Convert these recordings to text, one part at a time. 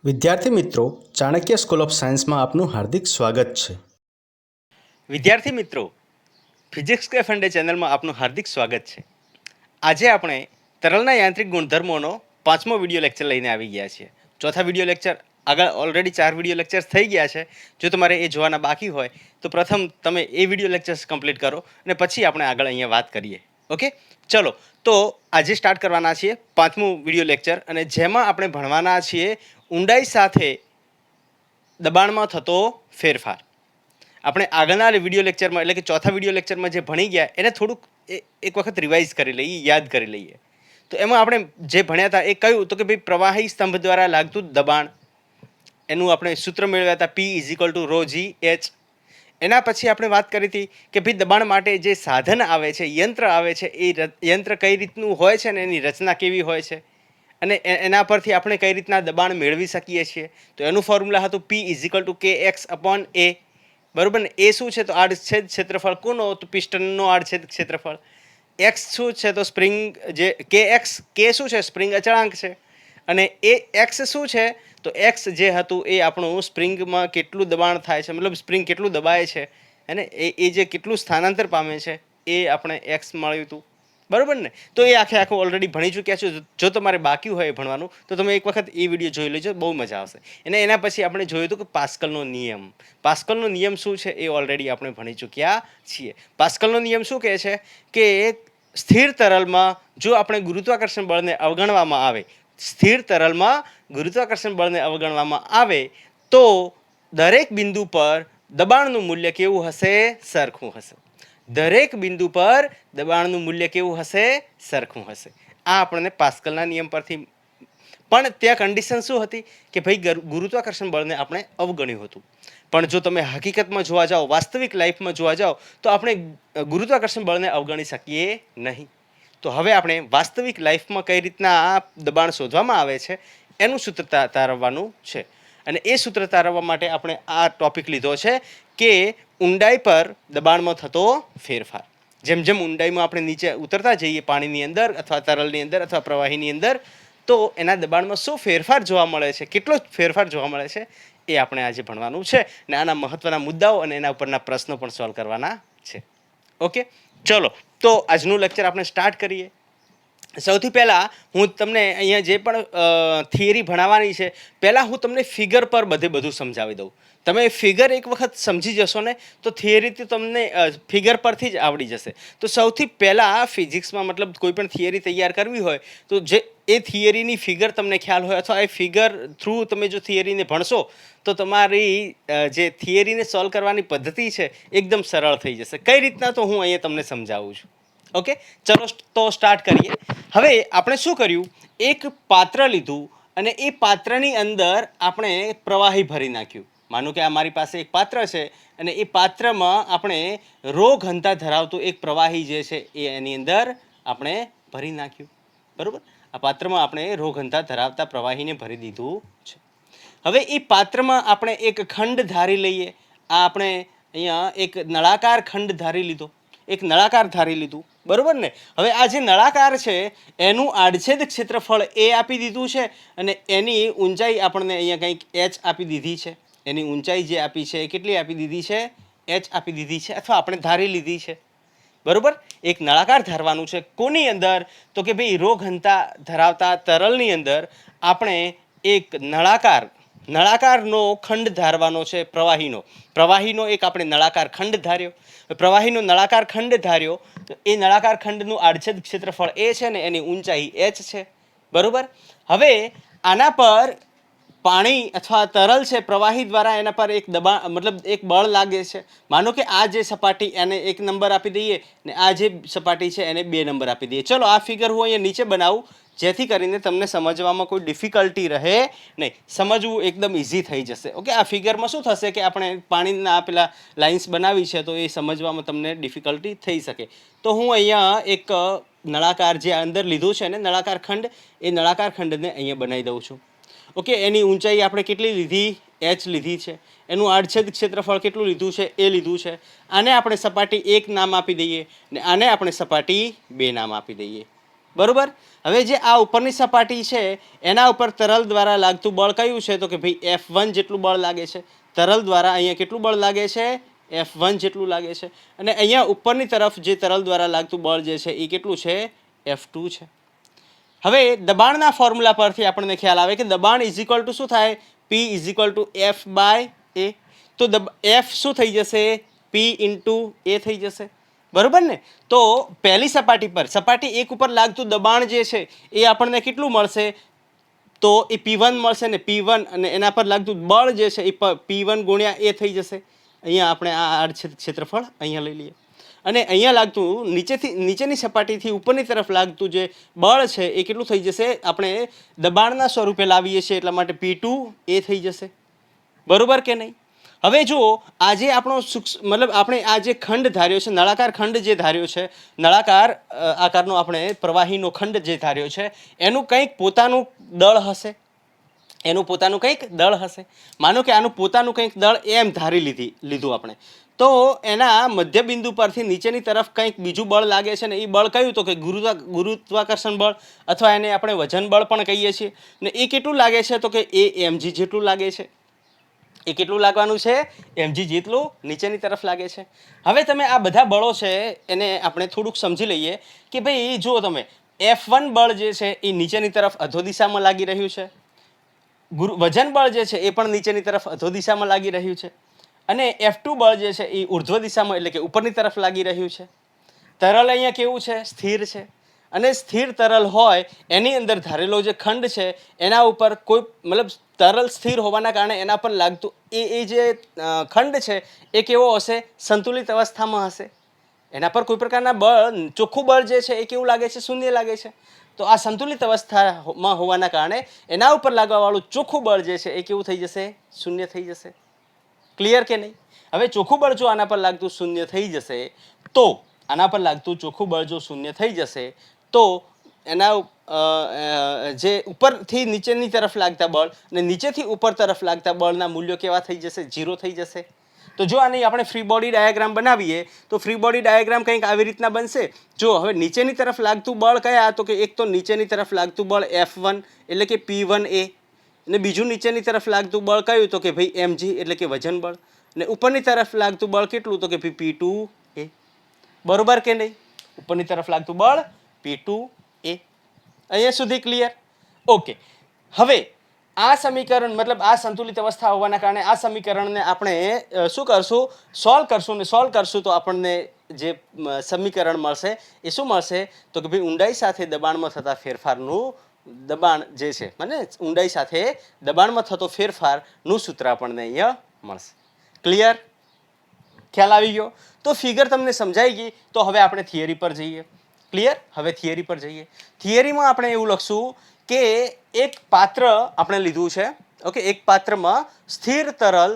વિદ્યાર્થી મિત્રો, Chanakya school of સાયન્સમાં આપનું હાર્દિક સ્વાગત છે. વિદ્યાર્થી મિત્રો, ફિઝિક્સ કે ફંડે ચેનલમાં આપનું હાર્દિક સ્વાગત છે. આજે આપણે તરલના યાંત્રિક ગુણધર્મોનો 5મો વિડીયો લેક્ચર લઈને આવી ગયા છીએ. ચોથા વિડીયો લેક્ચર આગળ ઓલરેડી 4 વિડીયો લેક્ચર્સ થઈ ગયા છે. જો તમારે એ જોવાના બાકી હોય તો પ્રથમ તમે એ વિડીયો લેક્ચર્સ કમ્પ્લીટ કરો અને પછી આપણે આગળ અહીંયા વાત કરીએ. ઓકે, ચલો તો આજે સ્ટાર્ટ કરવાના છીએ 5મું વિડીયો લેક્ચર, અને જેમાં આપણે ભણવાના છીએ ઊંડાઈ સાથે દબાણમાં થતો ફેરફાર. આપણે આગળના વિડીયો લેક્ચરમાં એટલે કે ચોથા વિડીયો લેક્ચરમાં જે ભણી ગયા એને થોડુંક એક વખત રિવાઇઝ કરી લઈએ, યાદ કરી લઈએ. તો એમાં આપણે જે ભણ્યા હતા એ કહ્યું તો કે ભાઈ પ્રવાહી સ્તંભ દ્વારા લાગતું દબાણ, એનું આપણે સૂત્ર મેળવ્યા હતા P=ρg(h). એના પછી આપણે વાત કરી હતી કે ભાઈ દબાણ માટે જે સાધન આવે છે, યંત્ર આવે છે, એ યંત્ર કઈ રીતનું હોય છે ને એની રચના કેવી હોય છે, અને એના પરથી આપણે કઈ રીતના દબાણ મેળવી શકીએ છીએ. તો એનું ફોર્મ્યુલા હતું P=kx/a. બરોબર ને. એ શું છે તો આડછેદ ક્ષેત્રફળ કોનો, તો પિસ્ટનનો આડછેદ ક્ષેત્રફળ. એક્સ શું છે તો સ્પ્રિંગ જે કે શું છે, સ્પ્રિંગ અચળાંક છે. અને એ એક્સ શું છે તો એક્સ જે હતું એ આપણું સ્પ્રિંગમાં કેટલું દબાણ થાય છે, મતલબ સ્પ્રિંગ કેટલું દબાય છે, અને એ જે કેટલું સ્થાનાંતર પામે છે એ આપણે એક્સ મળ્યું હતું. બરોબર ને. તો એ આખું ઓલરેડી ભણી ચૂક્યા છો. જો તમારે બાકી હોય ભણવાનું તો તમે એક વખત એ વિડીયો જોઈ લેજો, બહુ મજા આવશે. અને એના પછી આપણે જોયું હતું કે પાસ્કલનો નિયમ. પાસ્કલનો નિયમ શું છે એ ઓલરેડી આપણે ભણી ચૂક્યા છીએ. પાસ્કલનો નિયમ શું કહે છે કે સ્થિર તરલમાં જો આપણે ગુરુત્વાકર્ષણ બળને અવગણવામાં આવે, સ્થિર તરલમાં ગુરુત્વાકર્ષણ બળને અવગણવામાં આવે તો દરેક બિંદુ પર દબાણનું મૂલ્ય કેવું હશે, સરખું હશે. દરેક બિંદુ પર દબાણનું મૂલ્ય કેવું હશે, સરખું હશે. આ આપણને પાસ્કલના નિયમ પરથી. પણ ત્યાં કન્ડિશન શું હતી કે ભાઈ ગુરુત્વાકર્ષણ બળને આપણે અવગણ્યું હતું. પણ જો તમે હકીકતમાં જોવા જાઓ, વાસ્તવિક લાઈફમાં જોવા જાઓ તો આપણે ગુરુત્વાકર્ષણ બળને અવગણી શકીએ નહીં. તો હવે આપણે વાસ્તવિક લાઈફમાં કઈ રીતના આ દબાણ શોધવામાં આવે છે એનું સૂત્ર તારવવાનું છે. અને એ સૂત્ર તારવવા માટે આપણે આ ટોપિક લીધો છે કે ઊંડાઈ પર દબાણમાં થતો ફેરફાર. જેમ જેમ ઊંડાઈમાં આપણે નીચે ઉતરતા જઈએ પાણીની અંદર અથવા તરલની અંદર અથવા પ્રવાહીની અંદર, તો એના દબાણમાં શું ફેરફાર જોવા મળે છે, કેટલો ફેરફાર જોવા મળે છે, એ આપણે આજે ભણવાનું છે. ને આના મહત્વના મુદ્દાઓ અને એના ઉપરના પ્રશ્નો પણ સોલ્વ કરવાના છે. ઓકે, ચલો તો આજનું લેક્ચર આપણે સ્ટાર્ટ કરીએ. સૌથી પહેલાં હું તમને અહીંયા જે પણ થિયરી ભણાવવાની છે, પહેલાં હું તમને ફિગર પર બધું સમજાવી દઉં. તમે ફિગર એક વખત સમજી જશો ને તો થિયરી તમને ફિગર પરથી જ આવડી જશે. તો સૌથી પહેલાં ફિઝિક્સમાં મતલબ કોઈ પણ થિયરી તૈયાર કરવી હોય તો જે એ થિયરીની ફિગર તમને ખ્યાલ હોય અથવા એ ફિગર થ્રુ તમે જો થિયરીને ભણશો તો તમારી જે થિયરીને સોલ્વ કરવાની પદ્ધતિ છે એકદમ સરળ થઈ જશે. કઈ રીતના તો હું અહીંયા તમને સમજાવું છું. ઓકે, ચલો તો સ્ટાર્ટ કરીએ. હવે આપણે શું કર્યું, એક પાત્ર લીધું અને એ પાત્રની અંદર આપણે પ્રવાહી ભરી નાખ્યું. માનો કે આ મારી પાસે એક પાત્ર છે અને એ પાત્રમાં આપણે ρ ઘનતા ધરાવતું એક પ્રવાહી જે છે એ એની અંદર આપણે ભરી નાખ્યું. બરોબર. આ પાત્રમાં આપણે ρ ઘનતા ધરાવતા પ્રવાહીને ભરી દીધું છે. હવે એ પાત્રમાં આપણે એક ખંડ ધારી લઈએ. આ આપણે અહીંયા એક નળાકાર ખંડ ધારી લીધો, એક નળાકાર ધારી લીધું. બરોબર ને. હવે આ જે નળાકાર છે એનું આડછેદ ક્ષેત્રફળ એ આપી દીધું છે અને એની ઊંચાઈ આપણને અહીંયા કંઈક h આપી દીધી છે. એની ઊંચાઈ જે આપી છે એ કેટલી આપી દીધી છે, h આપી દીધી છે, અથવા આપણે ધારી લીધી છે. બરોબર. એક નળાકાર ધારવાનું છે. કોની અંદર તો કે ભાઈ ρ ઘનતા ધરાવતા તરલની અંદર આપણે એક નળાકારનો ખંડ ધારવાનો છે. પ્રવાહીનો એક આપણે નળાકાર ખંડ ધાર્યો. પ્રવાહીનો નળાકાર ખંડ ધાર્યો તો એ નળાકાર ખંડનું આડછેદ ક્ષેત્રફળ એ છે ને એની ઊંચાઈ h છે. બરોબર. હવે આના પર પાણી અથવા તરલ છે, પ્રવાહી દ્વારા એના પર એક દબાણ મતલબ એક બળ લાગે છે. માનો કે આ જે સપાટી એને 1 નંબર આપી દઈએ ને આ જે સપાટી છે એને 2 નંબર આપી દઈએ. ચલો આ ફિગર હું અહીંયા નીચે બનાવું જેથી કરીને તમને સમજવામાં કોઈ ડિફિકલ્ટી રહે નહીં, સમજવું એકદમ ઇઝી થઈ જશે. ઓકે, આ ફિગરમાં શું થશે કે આપણે પાણીના પેલા લાઇન્સ બનાવી છે તો એ સમજવામાં તમને ડિફિકલ્ટી થઈ શકે. તો હું અહીંયા એક નળાકાર જે અંદર લીધું છે ને નળાકાર ખંડ, એ નળાકાર ખંડને અહીંયા બનાવી દઉં છું. ઓકે, એની ઊંચાઈ આપણે કેટલી લીધી, h લીધી છે. એનું આડછેદ ક્ષેત્રફળ કેટલું લીધું છે, એ લીધું છે. આને આપણે સપાટી 1 નામ આપી દઈએ ને આને આપણે સપાટી 2 નામ આપી દઈએ. બરોબર. હવે જે આ ઉપરની સપાટી છે એના ઉપર તરલ દ્વારા લાગતું બળ કયું છે તો કે ભાઈ F1 જેટલું બળ લાગે છે. તરલ દ્વારા અહીંયા કેટલું બળ લાગે છે? F1 જેટલું લાગે છે. અને અહીંયા ઉપરની તરફ જે તરલ દ્વારા લાગતું બળ જે છે એ કેટલું છે? F2 છે. હવે દબાણના ફોર્મ્યુલા પરથી આપણને ખ્યાલ આવે કે દબાણ ઇઝ ઇક્વલ ટુ શું થાય? P is equal to F by A. તો F શું થઈ જશે? P ઇન્ટુ A થઈ જશે. બરોબર ને? તો પહેલી સપાટી પર સપાટી 1 ઉપર લાગતું દબાણ જે છે એ આપણને કેટલું મળશે? તો એ P1 મળશે ને P1 અને એના પર લાગતું બળ જે છે એ P1 ગુણ્યા A થઈ જશે. અહીંયા આપણે આ આડ ક્ષેત્રફળ અહીંયા લઈ લઈએ અને અહીંયા લાગતું નીચેની સપાટીથી ઉપરની તરફ લાગતું જે બળ છે એ કેટલું થઈ જશે? આપણે દબાણના સ્વરૂપે લાવીએ છીએ એટલા માટે P2 A થઈ જશે. બરોબર કે નહીં? હવે જુઓ આજે આપણો મતલબ આપણે આ જે ખંડ ધાર્યો છે, નળાકાર ખંડ જે ધાર્યો છે, નળાકાર આકારનો આપણે પ્રવાહીનો ખંડ જે ધાર્યો છે એનું કંઈક પોતાનું દળ હશે. એનું પોતાનું કંઈક દળ હશે. માનો કે આનું પોતાનું કંઈક દળ એમ ધારી લીધું આપણે. તો એના મધ્યબિંદુ પરથી નીચેની તરફ કંઈક બીજું બળ લાગે છે ને એ બળ કયું? તો કે ગુરુત્વાકર્ષણ બળ અથવા એને આપણે વજન બળ પણ કહીએ છીએ. ને એ કેટલું લાગે છે? તો કે એ mg જેટલું લાગે છે. એ કેટલું લાગવાનું છે? mg જેટલું નીચેની તરફ લાગે છે. હવે તમે આ બધા બળો છે એને આપણે થોડુંક સમજી લઈએ કે ભાઈ જુઓ તમે F1 બળ જે છે એ નીચેની તરફ અધો દિશામાં લાગી રહ્યું છે. વજન બળ જે છે એ પણ નીચેની તરફ અધો દિશામાં લાગી રહ્યું છે. અને F2 બળ જે છે એ ઉર્ધ્વ દિશામાં એટલે કે ઉપરની તરફ લાગી રહ્યું છે. તરલ અહીંયા કેવું છે? સ્થિર છે. અને સ્થિર તરલ હોય એની અંદર ધારેલો જે ખંડ છે એના ઉપર કોઈ મતલબ તરલ સ્થિર હોવાના કારણે એના પર લાગતું એ જે ખંડ છે એ કેવો હશે? સંતુલિત અવસ્થામાં હશે. એના પર કોઈ પ્રકારના બળ ચોખ્ખું બળ જે છે એ કેવું લાગે છે? શૂન્ય લાગે છે. તો આ સંતુલિત અવસ્થામાં હોવાના કારણે એના ઉપર લાગવાવાળું ચોખ્ખું બળ જે છે એ કેવું થઈ જશે? શૂન્ય થઈ જશે. ક્લિયર કે નહીં? હવે ચોખ્ખું બળ જો આના પર લાગતું શૂન્ય થઈ જશે તો આના પર લાગતું ચોખ્ખું બળ જો શૂન્ય થઈ જશે તો એના જે ઉપરથી નીચેની તરફ લાગતા બળ અને નીચેથી ઉપર તરફ લાગતા બળના મૂલ્યો કેવા થઈ જશે? 0 થઈ જશે. તો જો આની આપણે ફ્રી બોડી ડાયાગ્રામ બનાવીએ તો ફ્રી બોડી ડાયાગ્રામ કંઈક આવી રીતના બનશે. જો હવે નીચેની તરફ લાગતું બળ કયા? તો કે એક તો નીચેની તરફ લાગતું બળ F1 એટલે કે P1A અને બીજું નીચેની તરફ લાગતું બળ કયું? તો કે ભાઈ mg એટલે કે વજન બળ. અને ઉપરની તરફ લાગતું બળ કેટલું? તો કે P2A. બરોબર કે નહીં? ઉપરની તરફ લાગતું બળ P2A. અહીંયા સુધી ક્લિયર? ઓકે. હવે આ સમીકરણ મતલબ આ સંતુલિત અવસ્થા હોવાના કારણે આ સમીકરણને આપણે શું કરશું? સોલ્વ કરશું. ને સોલ્વ કરશું તો આપણને જે સમીકરણ મળશે એ શું મળશે? તો કે ભાઈ ઊંડાઈ સાથે દબાણમાં થતા ફેરફારનું દબાણ જે છે મને ઊંડાઈ સાથે દબાણમાં થતો ફેરફારનું સૂત્ર આપણને અહીંયા મળશે. ક્લિયર? ખ્યાલ આવી ગયો? તો ફિગર તમને સમજાઈ ગઈ. તો હવે આપણે થિયરી પર જઈએ. ક્લિયર? હવે થિયરી પર જઈએ. થિયરીમાં આપણે એવું લખશું કે એક પાત્ર આપણે લીધું છે. ઓકે, એક પાત્રમાં સ્થિર તરલ,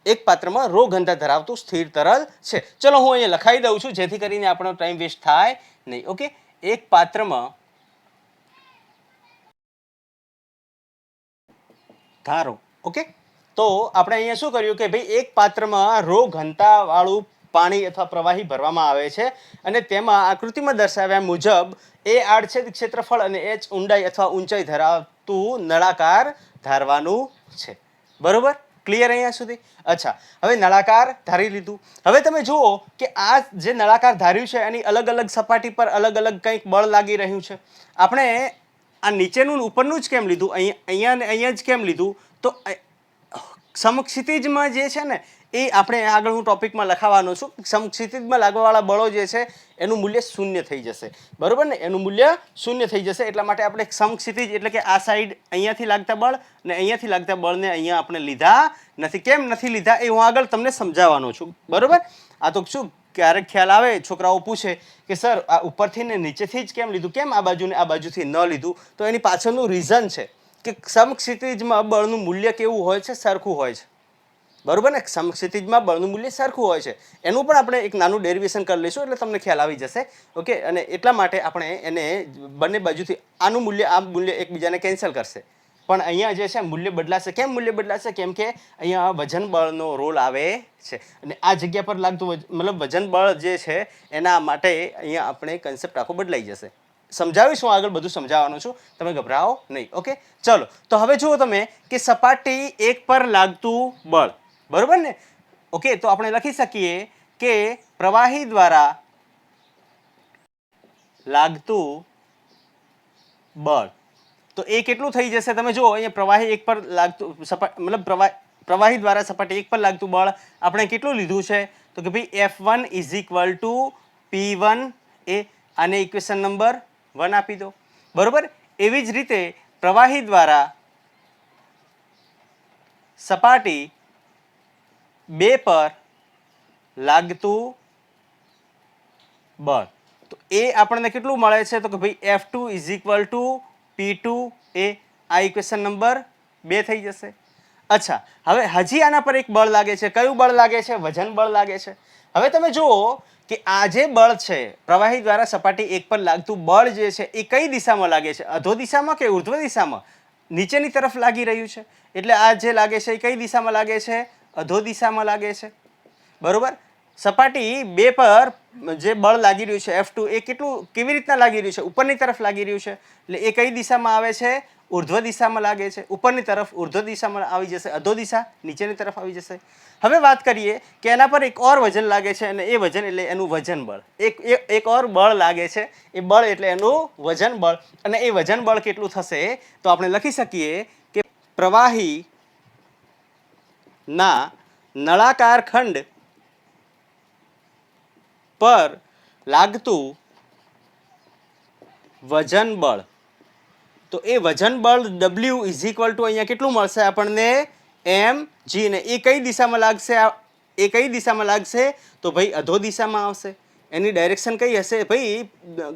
એક પાત્રમાં રો ઘનતા ધરાવતું સ્થિર તરલ છે. ચલો હું અહીંયા લખાઈ દઉં છું જેથી કરીને આપણો ટાઈમ વેસ્ટ થાય નહીં. ઓકે, એક પાત્રમાં ધારો. ઓકે, તો આપણે અહીંયા શું કર્યું કે ભાઈ એક પાત્રમાં રો ઘનતા વાળું પાણી અથવા પ્રવાહી ભરવામાં આવે છે અને તેમાં આકૃતિમાં દર્શાવ્યા મુજબ એ આડછેદ ક્ષેત્રફળ અને h ઊંડાઈ અથવા ઊંચાઈ ધરાવતું નળાકાર ધારવાનું છે. બરોબર? ક્લિયર અહીંયા સુધી? અચ્છા, હવે નળાકાર ધારી લીધું. હવે તમે જુઓ કે આ જે નળાકાર ધાર્યું છે એની અલગ અલગ સપાટી પર અલગ અલગ કંઈક બળ લાગી રહ્યું છે. આપણે આ નીચેનું ઉપરનું જ કેમ લીધું? અહીંયા ને અહીંયા જ કેમ લીધું? તો સમક્ષિતિજમાં જે છે ને એ આપણે આગળ હું ટોપિકમાં લખાવાનો છું. સમક્ષિતિજમાં લાગવાવાળા બળો જે છે એનું મૂલ્ય શૂન્ય થઈ જશે. બરોબર ને? એનું મૂલ્ય શૂન્ય થઈ જશે. એટલા માટે આપણે સમક્ષિતિજ એટલે કે આ સાઈડ અહીંયાથી લાગતા બળ અને અહીંયાથી લાગતા બળને અહીંયા આપણે લીધા નથી. કેમ નથી લીધા એ હું આગળ તમને સમજાવવાનો છું. બરોબર? આ તો શું ક્યારેક ખ્યાલ આવે, છોકરાઓ પૂછે કે સર આ ઉપરથી ને નીચેથી જ કેમ લીધું, કેમ આ બાજુ ને આ બાજુથી ન લીધું? તો એની પાછળનું રીઝન છે કે સમક્ષિતિજમાં બળનું મૂલ્ય કેવું હોય છે? સરખું હોય છે. બરોબર ને? સમક્ષિતિજમાં બળનું મૂલ્ય સરખું હોય છે. એનું પણ આપણે એક નાનું ડેરિવેશન કરી લઈશું એટલે તમને ખ્યાલ આવી જશે. ઓકે, અને એટલા માટે આપણે એને બંને બાજુથી આનું મૂલ્ય આ મૂલ્ય એકબીજાને કેન્સલ કરશે. પણ અહીંયા જે છે મૂલ્ય બદલાશે. કેમ મૂલ્ય બદલાશે? કેમ કે અહીંયા વજન બળનો રોલ આવે છે અને આ જગ્યા પર લાગતું મતલબ વજન બળ જે છે એના માટે અહીંયા આપણે કન્સેપ્ટ આખો બદલાઈ જશે. સમજાવીશું, આગળ બધું સમજાવવાનું છું, તમે ગભરાઓ નહીં. ઓકે, ચલો. તો હવે જુઓ તમે કે સપાટી 1 પર લાગતું બળ, બરોબર ને? ઓકે, તો આપણે લખી શકીએ કે પ્રવાહી દ્વારા લાગતું બળ, તો એ કેટલું થઈ જશે? તમે જુઓ અહીંયા પ્રવાહી 1 પર લાગતું મતલબ પ્રવાહી દ્વારા સપાટી 1 પર લાગતું બળ આપણે કેટલું લીધું છે? તો કે ભાઈ F1 = P1A. આને ઇક્વેશન નંબર 1 આપી દો, બરોબર? એવી જ રીતે પ્રવાહી દ્વારા સપાટી 2 પર લાગતું બળ, તો એ આપણને કેટલું મળે છે? તો કે ભાઈ F2 = P2A. આ ઇક્વેશન નંબર 2 થઈ જશે. અચ્છા, હવે હજી આના પર એક બળ લાગે છે. કયું બળ લાગે છે? વજન બળ લાગે છે. હવે તમે જુઓ કે આ જે બળ છે, પ્રવાહી દ્વારા સપાટી 1 પર લાગતું બળ જે છે એ કઈ દિશામાં લાગે છે? અધો દિશામાં કે ઉર્ધ્વ દિશામાં? નીચેની તરફ લાગી રહ્યું છે. એટલે આ જે લાગે છે એ કઈ દિશામાં લાગે છે? અધો દિશામાં લાગે છે, બરોબર? સપાટી 2 પર જે બળ લાગી રહ્યું છે F2, એ કેવી રીતના લાગી રહ્યું છે? ઉપરની તરફ લાગી રહ્યું છે. એટલે એ કઈ દિશામાં આવે છે? ઉર્ધ્વ દિશામાં લાગે છે. ઉપરની તરફ ઉર્ધ્વ દિશામાં આવી જશે, અધો દિશા નીચેની તરફ આવી જશે. હવે વાત કરીએ કે એના પર એક ઓર વજન લાગે છે, અને એ વજન એટલે એનું વજન બળ. એક ઓર બળ લાગે છે, એ બળ એટલે એનું વજન બળ. અને એ વજન બળ કેટલું થશે? તો આપણે લખી શકીએ કે પ્રવાહી ના નળાકાર ખંડ પર લાગતું વજન બળ, તો એ વજન બળ W = અહીંયા કેટલું મળશે આપણને? mg. ને એ કઈ દિશામાં લાગશે? એ કઈ દિશામાં લાગશે? તો ભાઈ અધો દિશામાં આવશે. એની ડાયરેક્શન કઈ હશે? ભાઈ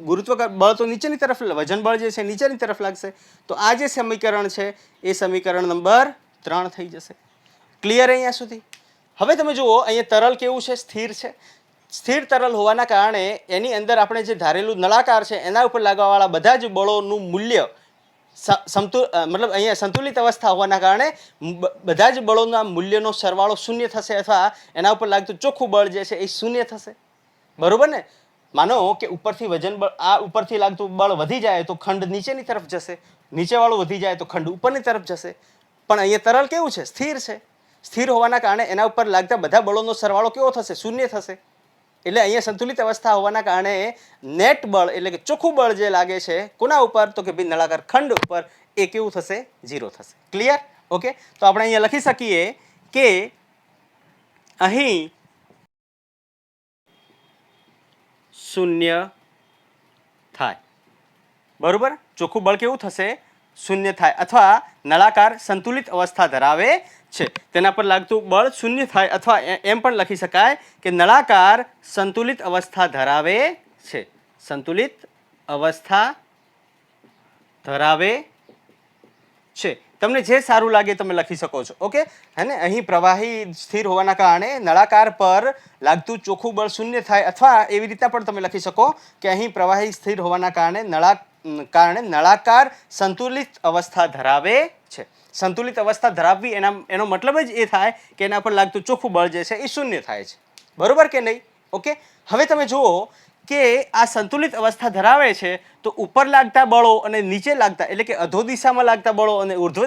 ગુરુત્વ બળ તો નીચેની તરફ, વજન બળ જે છે નીચેની તરફ લાગશે. તો આ જે સમીકરણ છે એ સમીકરણ નંબર 3 થઈ જશે. ક્લિયર અહીંયા સુધી? હવે તમે જુઓ અહીંયા તરલ કેવું છે? સ્થિર છે. સ્થિર તરલ હોવાના કારણે એની અંદર આપણે જે ધારેલું નળાકાર છે એના ઉપર લાગવાવાળા બધા જ બળોનું મૂલ્ય મતલબ અહીંયા સંતુલિત અવસ્થા હોવાના કારણે બધા જ બળોના મૂલ્યનો સરવાળો શૂન્ય થશે, અથવા એના ઉપર લાગતું ચોખ્ખું બળ જે છે એ શૂન્ય થશે, બરોબર ને? માનો કે ઉપરથી વજન બળ, આ ઉપરથી લાગતું બળ વધી જાય તો ખંડ નીચેની તરફ જશે, નીચેવાળું વધી જાય તો ખંડ ઉપરની તરફ જશે. પણ અહીંયા તરલ કેવું છે? સ્થિર છે. સ્થિર હોવાના કારણે એના ઉપર લાગતા બધા બળોનો સરવાળો કેવો થશે? શૂન્ય થશે. એટલે અહીંયા સંતુલિત અવસ્થા હોવાના કારણે નેટ બળ એટલે કે ચોખ્ખું બળ જે લાગે છે કોના ઉપર? તો કે ભાઈ નળાકાર ખંડ ઉપર, એ કેવું થશે? 0 થશે. ક્લિયર? ઓકે, તો આપણે અહીંયા લખી શકીએ કે અહીં શૂન્ય થાય, બરોબર? ચોખ્ખું બળ કેવું થશે? શૂન્ય થાય, અથવા નળાકાર સંતુલિત અવસ્થા ધરાવે છે તેના પર લાગતું બળ શૂન્ય થાય, અથવા એમ પણ લખી શકાય કે નળાકાર સંતુલિત અવસ્થા ધરાવે છે. સંતુલિત અવસ્થા ધરાવે છે. તમને જે સારું લાગે તમે લખી શકો છો. ઓકે, હે ને? અહીં પ્રવાહી સ્થિર હોવાના કારણે નળાકાર પર લાગતું ચોખ્ખું બળ શૂન્ય થાય, અથવા એવી રીતના પણ તમે લખી શકો કે અહીં પ્રવાહી સ્થિર હોવાના કારણે નળાકાર સંતુલિત અવસ્થા ધરાવે છે. સંતુલિત અવસ્થા ધરાવવી એનો મતલબ જ એ થાય કે એના પર લાગતું ચોખ્ખું બળ જે છે એ શૂન્ય થાય છે, બરોબર કે નહીં? ઓકે, હવે તમે જુઓ કે આ સંતુલિત અવસ્થા ધરાવે છે તો ઉપર લાગતા બળો અને નીચે લાગતા, એટલે કે અધો દિશામાં લાગતા બળો અને ઉર્ધ્વ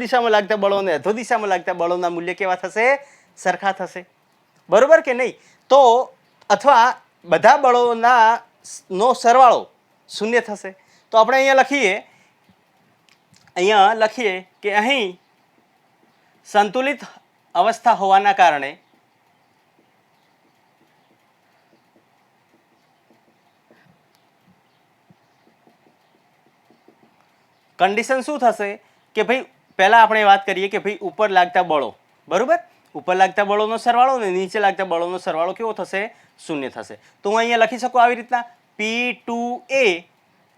દિશામાં લાગતા બળો અને અધો દિશામાં લાગતા બળોના મૂલ્ય કેવા થશે? સરખા થશે, બરોબર કે નહીં? તો અથવા બધા બળોના નો સરવાળો શૂન્ય થશે. તો આપણે અહીંયા લખીએ કે અહીં સંતુલિત અવસ્થા હોવાના કારણે કન્ડિશન શું થશે કે ભાઈ પહેલા આપણે વાત કરીએ કે ભાઈ ઉપર લાગતા બળો, બરોબર? ઉપર લાગતા બળોનો સરવાળો અને નીચે લાગતા બળોનો સરવાળો કેવો થશે? શૂન્ય થશે. તો હું અહીંયા લખી શકું આવી રીતના P2A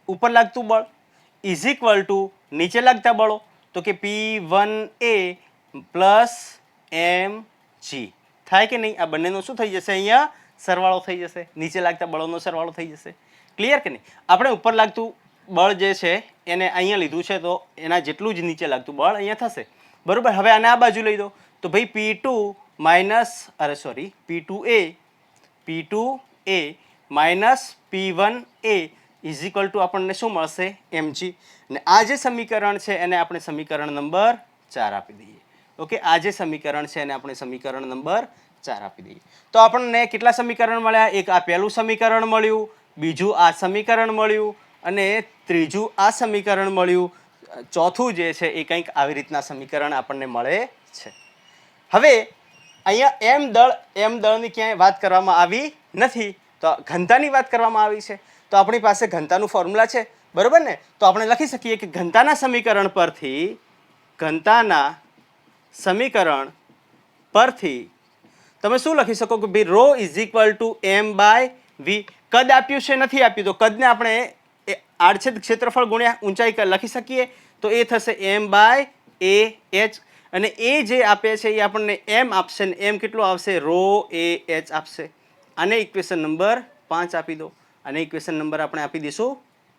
ઉપર લાગતું બળ = નીચે લાગતા બળો, તો કે P1A + mg થાય કે નહીં? આ બંનેનો શું થઈ જશે? અહીંયા સરવાળો થઈ જશે, નીચે લાગતા બળોનો સરવાળો થઈ જશે. ક્લિયર કે નહીં? આપણે ઉપર લાગતું બળ જે છે એને અહીંયા લીધું છે તો એના જેટલું જ નીચે લાગતું બળ અહીંયા થશે, બરોબર? હવે આને આ બાજુ લઈ દો તો ભાઈ P2A - P1A is equal to આપણને શું મળશે mg, અને આ જે સમીકરણ છે એને આપણે સમીકરણ નંબર 4 આપી દઈએ. ઓકે, આ જે સમીકરણ છે એને આપણે સમીકરણ નંબર 4 આપી દઈએ. તો આપણને કેટલા સમીકરણ મળ્યા? એક આ પહેલું સમીકરણ મળ્યું, બીજું આ સમીકરણ મળ્યું, અને ત્રીજું આ સમીકરણ મળ્યું, ચોથું જે છે એ કંઈક આવી રીતના સમીકરણ આપણને મળે છે. હવે અહીંયા એમ દળની ક્યાંય વાત કરવામાં આવી નથી, તો ઘનતાની વાત કરવામાં આવી છે. તો આપણી પાસે ઘનતાનું ફોર્મ્યુલા છે, બરોબર ને? તો આપણે લખી શકીએ કે ઘનતાના સમીકરણ પરથી તમે શું લખી શકો કે ભાઈ rho is equal to M by V. કદ આપ્યું છે, નથી આપ્યું, તો કદને આપણે આડછેદ ક્ષેત્રફળ ગુણ્યા ઊંચાઈ લખી શકીએ. તો એ થશે એમ બાય એ એચ, અને એ જે આપે છે એ આપણને એમ આપશે, ને એમ કેટલો આવશે? રો એ એચ આપશે. આને ઇક્વેશન નંબર 5 આપી દો, અને ઇક્વેશન નંબર આપણે આપી દઈશું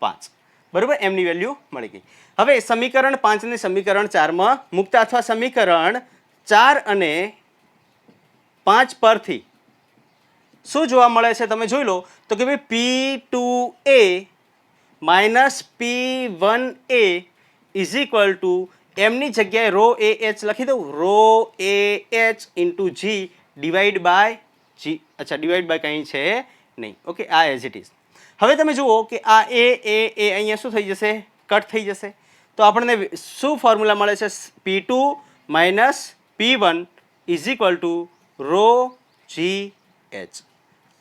5. બરોબર, એમની વેલ્યુ મળી ગઈ. હવે સમીકરણ 5 ને સમીકરણ 4 માં મૂકતા, અથવા સમીકરણ 4 અને 5 પરથી શું જોવા મળે છે તમે જોઈ લો. તો કે ભાઈ P2A minus P1A is equal two એમની જગ્યાએ રો એ એચ લખી દઉં, rho A h into g divide by g. અચ્છા, ડિવાઈડ બાય કંઈ છે નહીં. ઓકે, આ એઝ ઇટ ઇઝ. હવે તમે જુઓ કે આ એ અહીંયા શું થઈ જશે? કટ થઈ જશે. તો આપણને શું ફોર્મ્યુલા મળે છે? P2 minus P1 is equal to rho G H.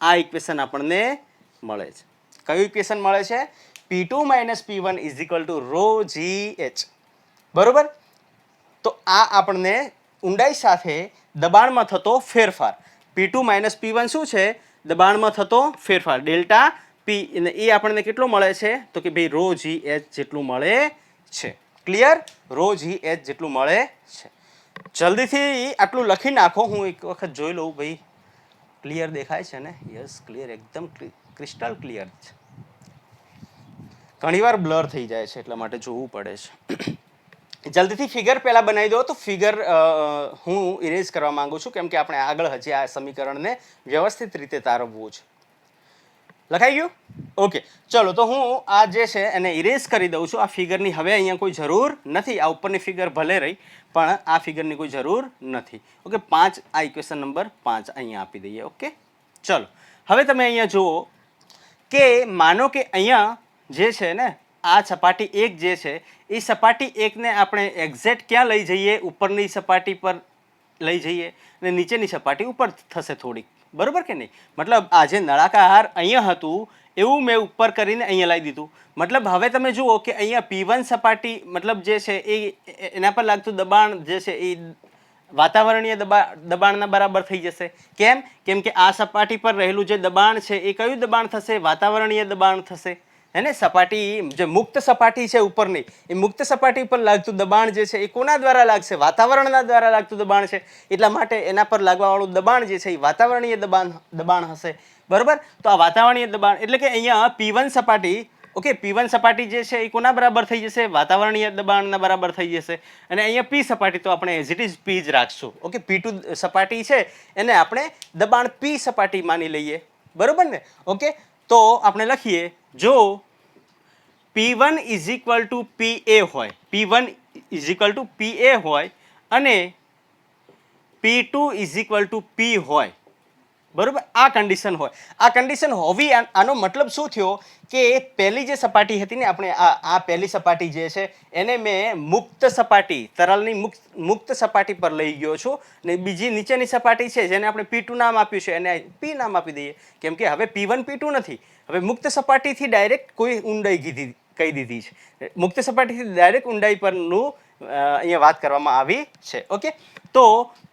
આ ઇક્વેશન આપણને મળે છે. કયું ઇક્વેશન મળે છે? P2 minus P1 is equal to rho G H. બરોબર. તો આ આપણને ઊંડાઈ સાથે દબાણમાં થતો ફેરફાર. P2 માઇનસ P1 શું છે? દબાણમાં થતો ફેરફાર, ડેલ્ટા પી, અને એ આપણને કેટલો મળે છે? તો કે ભાઈ રો જી એચ જેટલું મળે છે. ક્લિયર? રો જી એચ જેટલું મળે છે. જલ્દીથી આટલું લખી નાખો, હું એક વખત જોઈ લઉં. ભાઈ ક્લિયર દેખાય છે ને? યસ, ક્લિયર, એકદમ ક્રિસ્ટલ ક્લિયર છે. ઘણીવાર બ્લર થઈ જાય છે, એટલા માટે જોવું પડે છે. જલ્દીથી ફિગર પહેલાં બનાવી દો. તો ફિગર હું ઇરેઝ કરવા માંગુ છું, કેમ કે આપણે આગળ હજી આ સમીકરણને વ્યવસ્થિત રીતે તારવવું છે. લખાઈ ગયું? ઓકે, ચલો. તો હું આ જે છે એને ઇરેઝ કરી દઉં છું. આ ફિગરની હવે અહીંયા કોઈ જરૂર નથી. આ ઉપરની ફિગર ભલે રહી, પણ આ ફિગરની કોઈ જરૂર નથી. ઓકે, 5, આ ઇક્વેશન નંબર 5 અહીંયા આપી દઈએ. ઓકે, ચલો. હવે તમે અહીંયા જુઓ કે માનો કે અહીંયા જે છે ને, આ સપાટી 1 જે છે, એ સપાટી 1ને આપણે એક્ઝેક્ટ ક્યાં લઈ જઈએ? ઉપરની સપાટી પર લઈ જઈએ, અને નીચેની સપાટી ઉપર થશે થોડીક. બરોબર કે નહીં? મતલબ આ જે નળાકાર અહીંયા હતું એવું મેં ઉપર કરીને અહીંયા લાવી દીધું. મતલબ હવે તમે જુઓ કે અહીંયા P1 સપાટી, મતલબ જે છે એ એના પર લાગતું દબાણ જે છે એ વાતાવરણીય દબાણના બરાબર થઈ જશે. કેમ? કેમ કે આ સપાટી પર રહેલું જે દબાણ છે એ કયું દબાણ થશે? વાતાવરણીય દબાણ થશે. એને સપાટી જે મુક્ત સપાટી છે ઉપરની, એ મુક્ત સપાટી પર લાગતું દબાણ જે છે એ કોના દ્વારા લાગશે? વાતાવરણના દ્વારા લાગતું દબાણ છે. એટલા માટે એના પર લાગવાવાળું દબાણ જે છે એ વાતાવરણીય દબાણ હશે. બરોબર. તો આ વાતાવરણીય દબાણ એટલે કે અહીંયા P1 સપાટી, ઓકે, P1 સપાટી જે છે એ કોના બરાબર થઈ જશે? વાતાવરણીય દબાણના બરાબર થઈ જશે. અને અહીંયા P સપાટી તો આપણે એઝ ઇટ ઇઝ P જ રાખશું. ઓકે, P2 સપાટી છે એને આપણે દબાણ P સપાટી માની લઈએ. બરોબર ને? ઓકે, તો આપણે લખીએ, જો P1 is equal to PA હોય, P1 is equal to PA હોય, અને P2 is equal two P હોય. બરોબર, આ કન્ડિશન હોય. આ કન્ડિશન હોવી, આનો મતલબ શું થયો કે પહેલી જે સપાટી હતી ને, આપણે આ પહેલી સપાટી જે છે એને મેં મુક્ત સપાટી, તરલની મુક્ત સપાટી પર લઈ ગયો છું, ને બીજી નીચેની સપાટી છે જેને આપણે P2 નામ આપ્યું છે એને P નામ આપી દઈએ. કેમ કે હવે P1 P2 નથી, હવે મુક્ત સપાટીથી ડાયરેક્ટ કોઈ ઊંડાઈ કહી દીધી છે. મુક્ત સપાટીથી ડાયરેક્ટ ઊંડાઈ પરનું અહીંયા વાત કરવામાં આવી છે. ઓકે,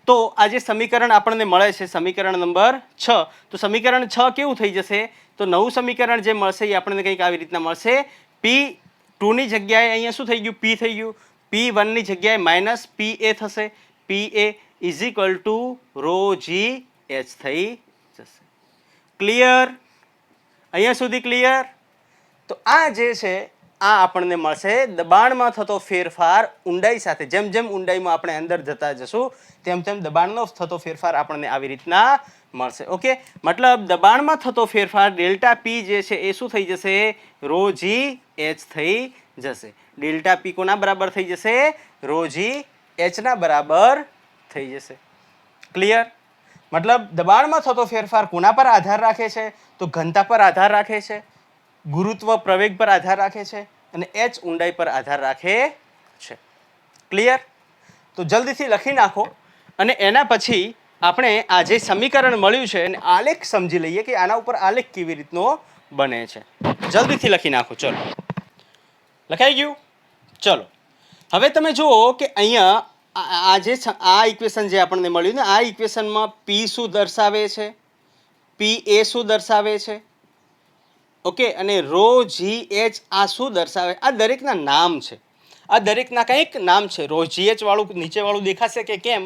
તો આ જે સમીકરણ આપણને મળે છે, સમીકરણ નંબર 6, તો સમીકરણ 6 કેવું થઈ જશે? તો નવું સમીકરણ જે મળશે એ આપણને કંઈક આવી રીતના મળશે. P2ની જગ્યાએ અહીંયા શું થઈ ગયું? P થઈ ગયું. P1ની જગ્યાએ માઇનસ PA થશે. PA is equal to rho G H થઈ જશે. ક્લિયર? અહીંયા સુધી ક્લિયર? તો આ જે છે આ આપણને મળશે દબાણમાં થતો ફેરફાર ઊંડાઈ સાથે. જેમ જેમ ઊંડાઈમાં આપણે અંદર જતા જશું તેમ તેમ દબાણનો થતો ફેરફાર આપણને આવી રીતના મળશે. ઓકે, મતલબ દબાણમાં થતો ફેરફાર ડેલ્ટા પી જે છે એ શું થઈ જશે? રો જી એચ થઈ જશે. ડેલ્ટા પી કોના બરાબર થઈ જશે? રો જી એચના બરાબર થઈ જશે. ક્લિયર? મતલબ દબાણમાં થતો ફેરફાર કોના પર આધાર રાખે છે? તો ઘનતા પર આધાર રાખે છે, ગુરુત્વ પ્રવેગ પર આધાર રાખે છે અને એચ ઊંડાઈ પર આધાર રાખે છે. ક્લિયર? તો જલ્દીથી લખી નાખો અને એના પછી આપણે આ જે સમીકરણ મળ્યું છે એને આલેખ સમજી લઈએ કે આના ઉપર આલેખ કેવી રીતનો બને છે. જલ્દીથી લખી નાખો. ચલો, લખાઈ ગયું? ચલો, હવે તમે જુઓ કે અહીંયા આ ઇક્વેશન જે આપણને મળ્યું ને, આ ઇક્વેશનમાં પી શું દર્શાવે છે, પી એ શું દર્શાવે છે, ઓકે, અને રો જી એચ આ શું દર્શાવે? આ દરેકના નામ છે. આ દરેકના કંઈક નામ છે. રો જી એચ વાળું નીચેવાળું દેખાશે કે કેમ?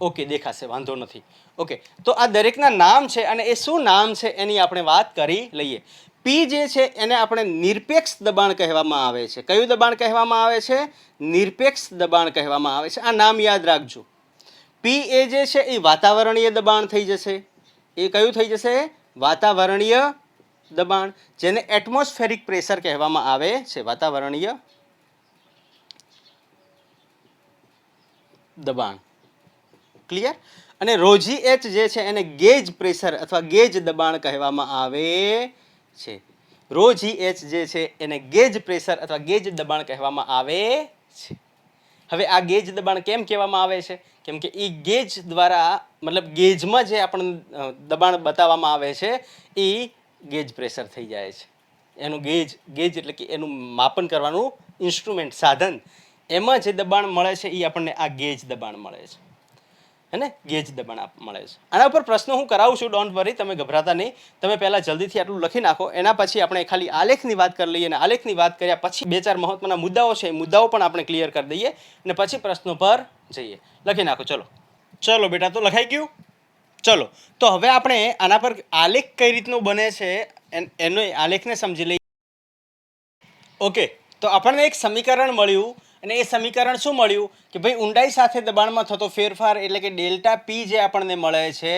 ઓકે, દેખાશે, વાંધો નથી. ઓકે, તો આ દરેકના નામ છે અને એ શું નામ છે એની આપણે વાત કરી લઈએ. પી જે છે એને આપણે નિરપેક્ષ દબાણ કહેવામાં આવે છે. કયું દબાણ કહેવામાં આવે છે? નિરપેક્ષ દબાણ કહેવામાં આવે છે. આ નામ યાદ રાખજો. પી એ જે છે એ વાતાવરણીય દબાણ થઈ જશે. એ કયું થઈ જશે? વાતાવરણીય દબાણ, જેને એટમોસ્ફેરિક પ્રેશર કહેવામાં આવે છે. વાતાવરણીય દબાણ. ક્લિયર? અને રોજી એચ જે છે એને ગેજ પ્રેશર અથવા ગેજ દબાણ કહેવામાં આવે છે. રોજી એચ જે છે એને ગેજ પ્રેશર અથવા ગેજ દબાણ કહેવામાં આવે છે. હવે આ ગેજ દબાણ કેમ કહેવામાં આવે છે? કેમ કે એ ગેજ દ્વારા, મતલબ ગેજમાં જે આપણને દબાણ બતાવવામાં આવે છે એ ગેજ પ્રેશર થઈ જાય છે. એનું ગેજ એટલે કે એનું માપન કરવાનું ઇન્સ્ટ્રુમેન્ટ, સાધન, એમાં જે દબાણ મળે છે એ આપણને આ ગેજ દબાણ મળે છે. હે ને? ગેજ દબાણ મળે છે. આના ઉપર પ્રશ્ન હું કરાવું છું, ડોન્ટ વરી, તમે ગભરાતા નહીં. તમે પહેલાં જલ્દીથી આટલું લખી નાખો. એના પછી આપણે ખાલી આલેખની વાત કરી લઈએ અને આલેખની વાત કર્યા પછી 2-4 મહત્વના મુદ્દાઓ છે, એ મુદ્દાઓ પણ આપણે ક્લિયર કરી દઈએ અને પછી પ્રશ્નો પર જઈએ. લખી નાખો. ચલો ચલો બેટા, તો લખાઈ ગયું? ચલો, તો હવે આપણે આના પર આલેખ કઈ રીતનો બને છે એનો આલેખને સમજી લઈએ. ઓકે, તો આપણને એક સમીકરણ મળ્યું અને એ સમીકરણ શું મળ્યું કે ભાઈ ઊંડાઈ સાથે દબાણમાં થતો ફેરફાર એટલે કે ડેલ્ટા પી જે આપણને મળે છે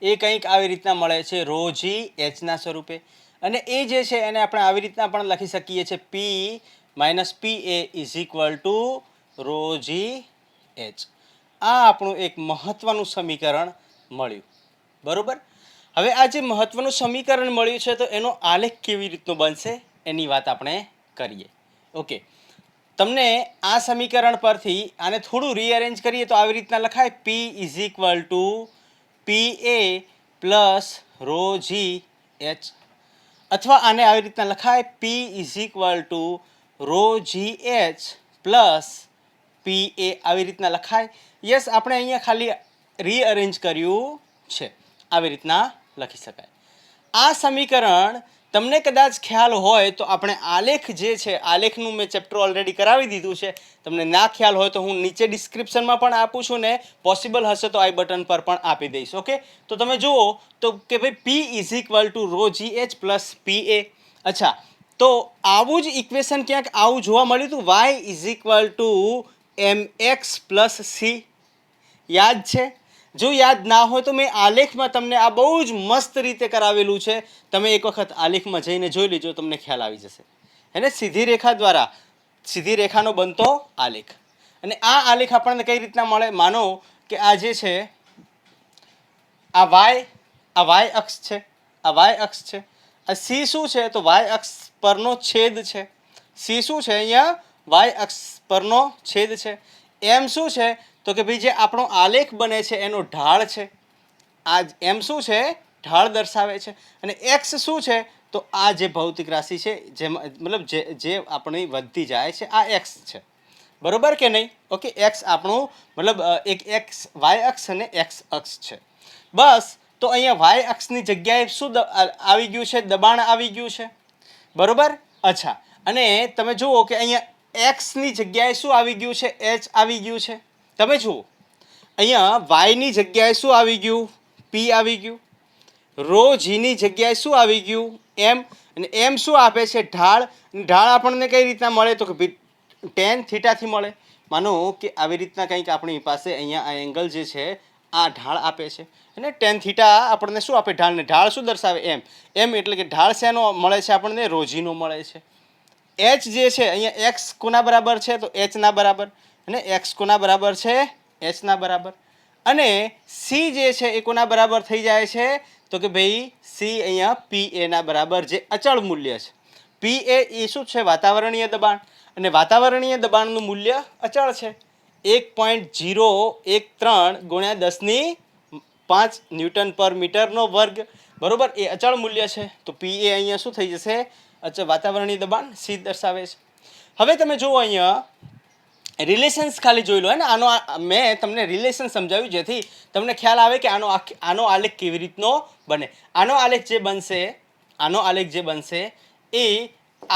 એ કંઈક આવી રીતના મળે છે રો જી એચના સ્વરૂપે. અને એ જે છે એને આપણે આવી રીતના પણ લખી શકીએ છીએ, P minus P A is equal to rho G H. આ આપણું એક મહત્વનું સમીકરણ મળ્યું. બરોબર? હવે આ જે મહત્વનું સમીકરણ મળ્યું છે તો એનો આલેખ કેવી રીતનો બનશે એની વાત આપણે કરીએ. ઓકે, તમને આ સમીકરણ પરથી આને થોડું રીઅરેન્જ કરીએ તો આવી રીતના લખાય, P is equal to P A plus rho G h, અથવા આને આવી રીતના લખાય, P is equal to rho G h plus P A. આવી રીતના લખાય. યસ, આપણે અહીંયા ખાલી રીઅરેન્જ કર્યું છે. આવી રીતના લખી શકાય. આ સમીકરણ તમને કદાચ ખ્યાલ હોય તો આપણે આલેખ જે છે, આલેખનું મેં ચેપ્ટર ઓલરેડી કરાવી દીધું છે. તમને ના ખ્યાલ હોય તો હું નીચે ડિસ્ક્રિપ્શનમાં પણ આપું છું ને પોસિબલ હશે તો આઈ બટન પર પણ આપી દઈશ. ઓકે, તો તમે જુઓ તો કે ભાઈ P is equal to rho G h plus P A. અચ્છા, તો આવું જ ઇક્વેશન ક્યાંક આવું જોવા મળ્યું હતું, Y is equal to M X plus C. યાદ છે? જો યાદ ના હોય તો મેં આલેખમાં તમને આ બહુ જ મસ્ત રીતે કરાવેલું છે. તમે એક વખત આલેખમાં જઈને જોઈ લેજો, તમને ખ્યાલ આવી જશે. એને સીધી રેખા દ્વારા, સીધી રેખાનો બનતો આલેખ. અને આ આલેખ આપણને કઈ રીતના મળે? માનો કે આ જે છે આ વાય અક્ષ છે, આ વાય અક્ષ છે. આ સી શું છે? તો વાય અક્ષ પરનો છેદ છે. સી શું છે? અહીંયા વાય અક્ષ પરનો છેદ છે. એમ શું છે? તો કે ભાઈ જે આપણો આલેખ બને છે એનો ઢાળ છે. આ એમ શું છે? ઢાળ દર્શાવે છે. અને એક્સ શું છે? તો આ જે ભૌતિક રાશિ છે જેમાં મતલબ જે આપણી વધતી જાય છે આ એક્સ છે. બરોબર કે નહીં? ઓકે, એક્સ આપણું મતલબ એક એક્સ વાય અક્ષ અને એક્સ અક્ષ છે. બસ, તો અહીંયા વાય અક્ષની જગ્યાએ શું આવી ગયું છે? દબાણ આવી ગયું છે. બરોબર? અચ્છા, અને તમે જુઓ કે અહીંયા એક્સની જગ્યાએ શું આવી ગયું છે? એચ આવી ગયું છે. તમે જુઓ અહીંયા વાયની જગ્યાએ શું આવી ગયું? પી આવી ગયું. રો જીની જગ્યાએ શું આવી ગયું? એમ. અને એમ શું આપે છે? ઢાળ. ઢાળ આપણને કઈ રીતના મળે? તો કે ટેન થીટાથી મળે. માનો કે આવી રીતના કંઈક આપણી પાસે અહીંયા આ એંગલ જે છે આ ઢાળ આપે છે અને ટેન થીટા આપણને શું આપે? ઢાળને. ઢાળ શું દર્શાવે? એમ. એમ એટલે કે ઢાળ શેનો મળે છે આપણને? રોજીનો મળે છે. એચ જે છે અહીંયા એક્સ કોના બરાબર છે? તો એચના બરાબર. અને એક્સ કોના બરાબર છે? એચના બરાબર. અને સી જે છે એ કોના બરાબર થઈ જાય છે? તો કે ભાઈ સી અહીંયા પી એના બરાબર, જે અચળ મૂલ્ય છે. પી એ શું છે? વાતાવરણીય દબાણ. અને વાતાવરણીય દબાણનું મૂલ્ય અચળ છે. 1.013 ગુણ્યા 10⁵ ન્યૂટન પર મીટરનો વર્ગ. બરોબર, એ અચળ મૂલ્ય છે. તો પી એ અહીંયા શું થઈ જશે? વાતાવરણીય દબાણ સી દર્શાવે છે. હવે તમે જુઓ અહીંયા રિલેશન્સ ખાલી જોઈ લો. હે ને, આનો મેં તમને રિલેશન સમજાવ્યું જેથી તમને ખ્યાલ આવે કે આનો આલેખ કેવી રીતનો બને. આનો આલેખ જે બનશે એ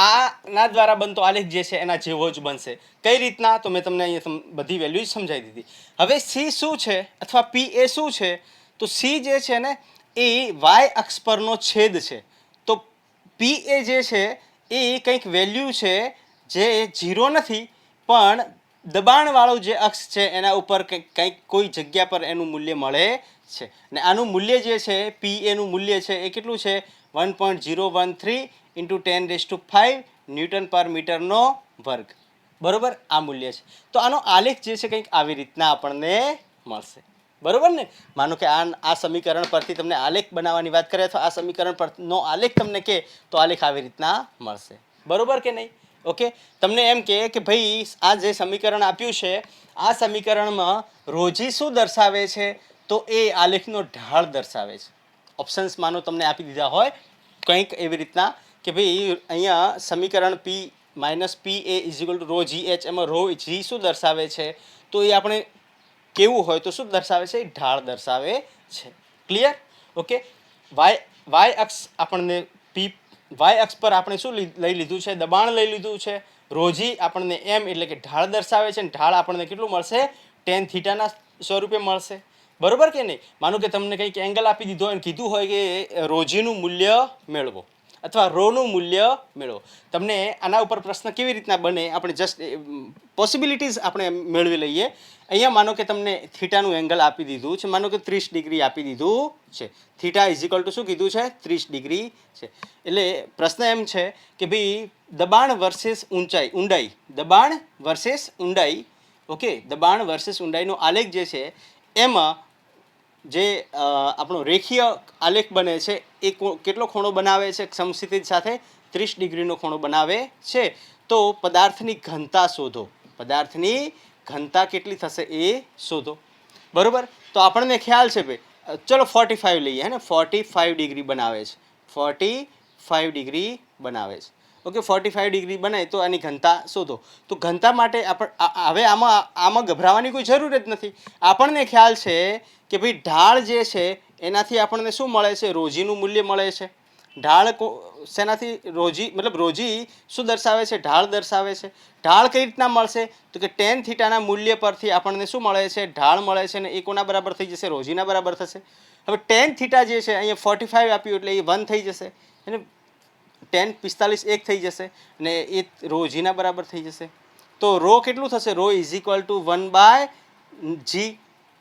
આના દ્વારા બનતો આલેખ જે છે એના જેવો જ બનશે. કઈ રીતના? તો મેં તમને અહીંયા બધી વેલ્યુ સમજાવી દીધી. હવે સી શું છે અથવા પી એ શું છે? તો સી જે છે ને એ વાય અક્ષ પરનો છેદ છે. તો પી એ જે છે એ કંઈક વેલ્યુ છે જે 0 નથી, પણ દબાણવાળું જે અક્ષ છે એના ઉપર કંઈક કોઈ જગ્યા પર એનું મૂલ્ય મળે છે. અને આનું મૂલ્ય જે છે પી એનું મૂલ્ય છે એ કેટલું છે? 1.013 ઇન્ટુ 10⁵ ન્યૂટન પર મીટરનો વર્ગ. બરોબર, આ મૂલ્ય છે. તો આનો આલેખ જે છે કંઈક આવી રીતના આપણને મળશે. બરોબર ને? માનો કે આ સમીકરણ પરથી તમને આલેખ બનાવવાની વાત કરે અથવા આ સમીકરણ પરનો આલેખ તમને કહે તો આલેખ આવી રીતના મળશે. બરોબર કે નહીં? ઓકે, તમને એમ કે ભાઈ આ જે સમીકરણ આપ્યું છે આ સમીકરણમાં રોજી શું દર્શાવે છે? તો એ આલેખનો ઢાળ દર્શાવે છે. ઓપ્શન્સ માનો તમને આપી દીધા હોય કંઈક એવી રીતના કે ભાઈ અહીંયા સમીકરણ P minus P A is equal to rho G h, એમાં રો જી શું દર્શાવે છે? તો એ આપણે કેવું હોય તો શું દર્શાવે છે? ઢાળ દર્શાવે છે. ક્લિયર? ઓકે, વાય અક્ષ આપણને વાય અક્ષ પર આપણે શું લઈ લીધું છે? દબાણ લઈ લીધું છે. રોજી આપણને એમ એટલે કે ઢાળ દર્શાવે છે. ઢાળ આપણને કેટલું મળશે? ટેન થીટાના સ્વરૂપે મળશે. બરોબર કે નહીં? માનો કે તમને કંઈક એંગલ આપી દીધો હોય અને કીધું હોય કે રોજીનું મૂલ્ય મેળવો અથવા રોનું મૂલ્ય મેળવો. તમને આના ઉપર પ્રશ્ન કેવી રીતના બને આપણે જસ્ટ પોસિબિલિટીઝ આપણે મેળવી લઈએ. અહીંયા માનો કે તમને થીટાનું એંગલ આપી દીધું છે, માનો કે 30 ડિગ્રી આપી દીધું છે. થીટા ઇઝિકલ ટુ શું કીધું છે? 30 ડિગ્રી છે. એટલે પ્રશ્ન એમ છે કે ભાઈ દબાણ વર્સેસ ઊંડાઈ, દબાણ વર્સેસ ઊંડાઈ, ઓકે, દબાણ વર્સેસ ઊંડાઈનો આલેખ જે છે એમાં જે આપણો રેખીય આલેખ બને છે એ કેટલો ખૂણો બનાવે છે? સમક્ષિતિજ સાથે 30 ડિગ્રીનો ખૂણો બનાવે છે. તો પદાર્થની ઘનતા શોધો. પદાર્થની ઘનતા કેટલી થશે એ શોધો. બરોબર, તો આપણને ખ્યાલ છે ભાઈ, ચલો 45 લઈએ. હે ને, 45 ડિગ્રી બનાવે છે. 45 ડિગ્રી બનાવે છે. ઓકે, 45 ડિગ્રી બને તો આની ઘનતા શોધો. તો ઘનતા માટે હવે આમાં ગભરાવાની કોઈ જરૂર જ નથી. આપણને ખ્યાલ છે કે ભાઈ ઢાળ જે છે એનાથી આપણને શું મળે છે? રોજીનું મૂલ્ય મળે છે. ઢાળ શેનાથી? રોજી મતલબ રોજી શું દર્શાવે છે? ઢાળ દર્શાવે છે. ઢાળ કઈ રીતના મળશે? તો કે ટેન થીટાના મૂલ્ય પરથી આપણને શું મળે છે? ઢાળ મળે છે. અને એ કોના બરાબર થઈ જશે? રોજીના બરાબર થશે. હવે ટેન થીટા જે છે અહીંયા 45 આપ્યું એટલે એ 1 થઈ જશે. અને 10 1 થઈ જશે અને એ રોજીના બરાબર થઈ જશે. તો રો કેટલું થશે? Rho is equal to 1/g.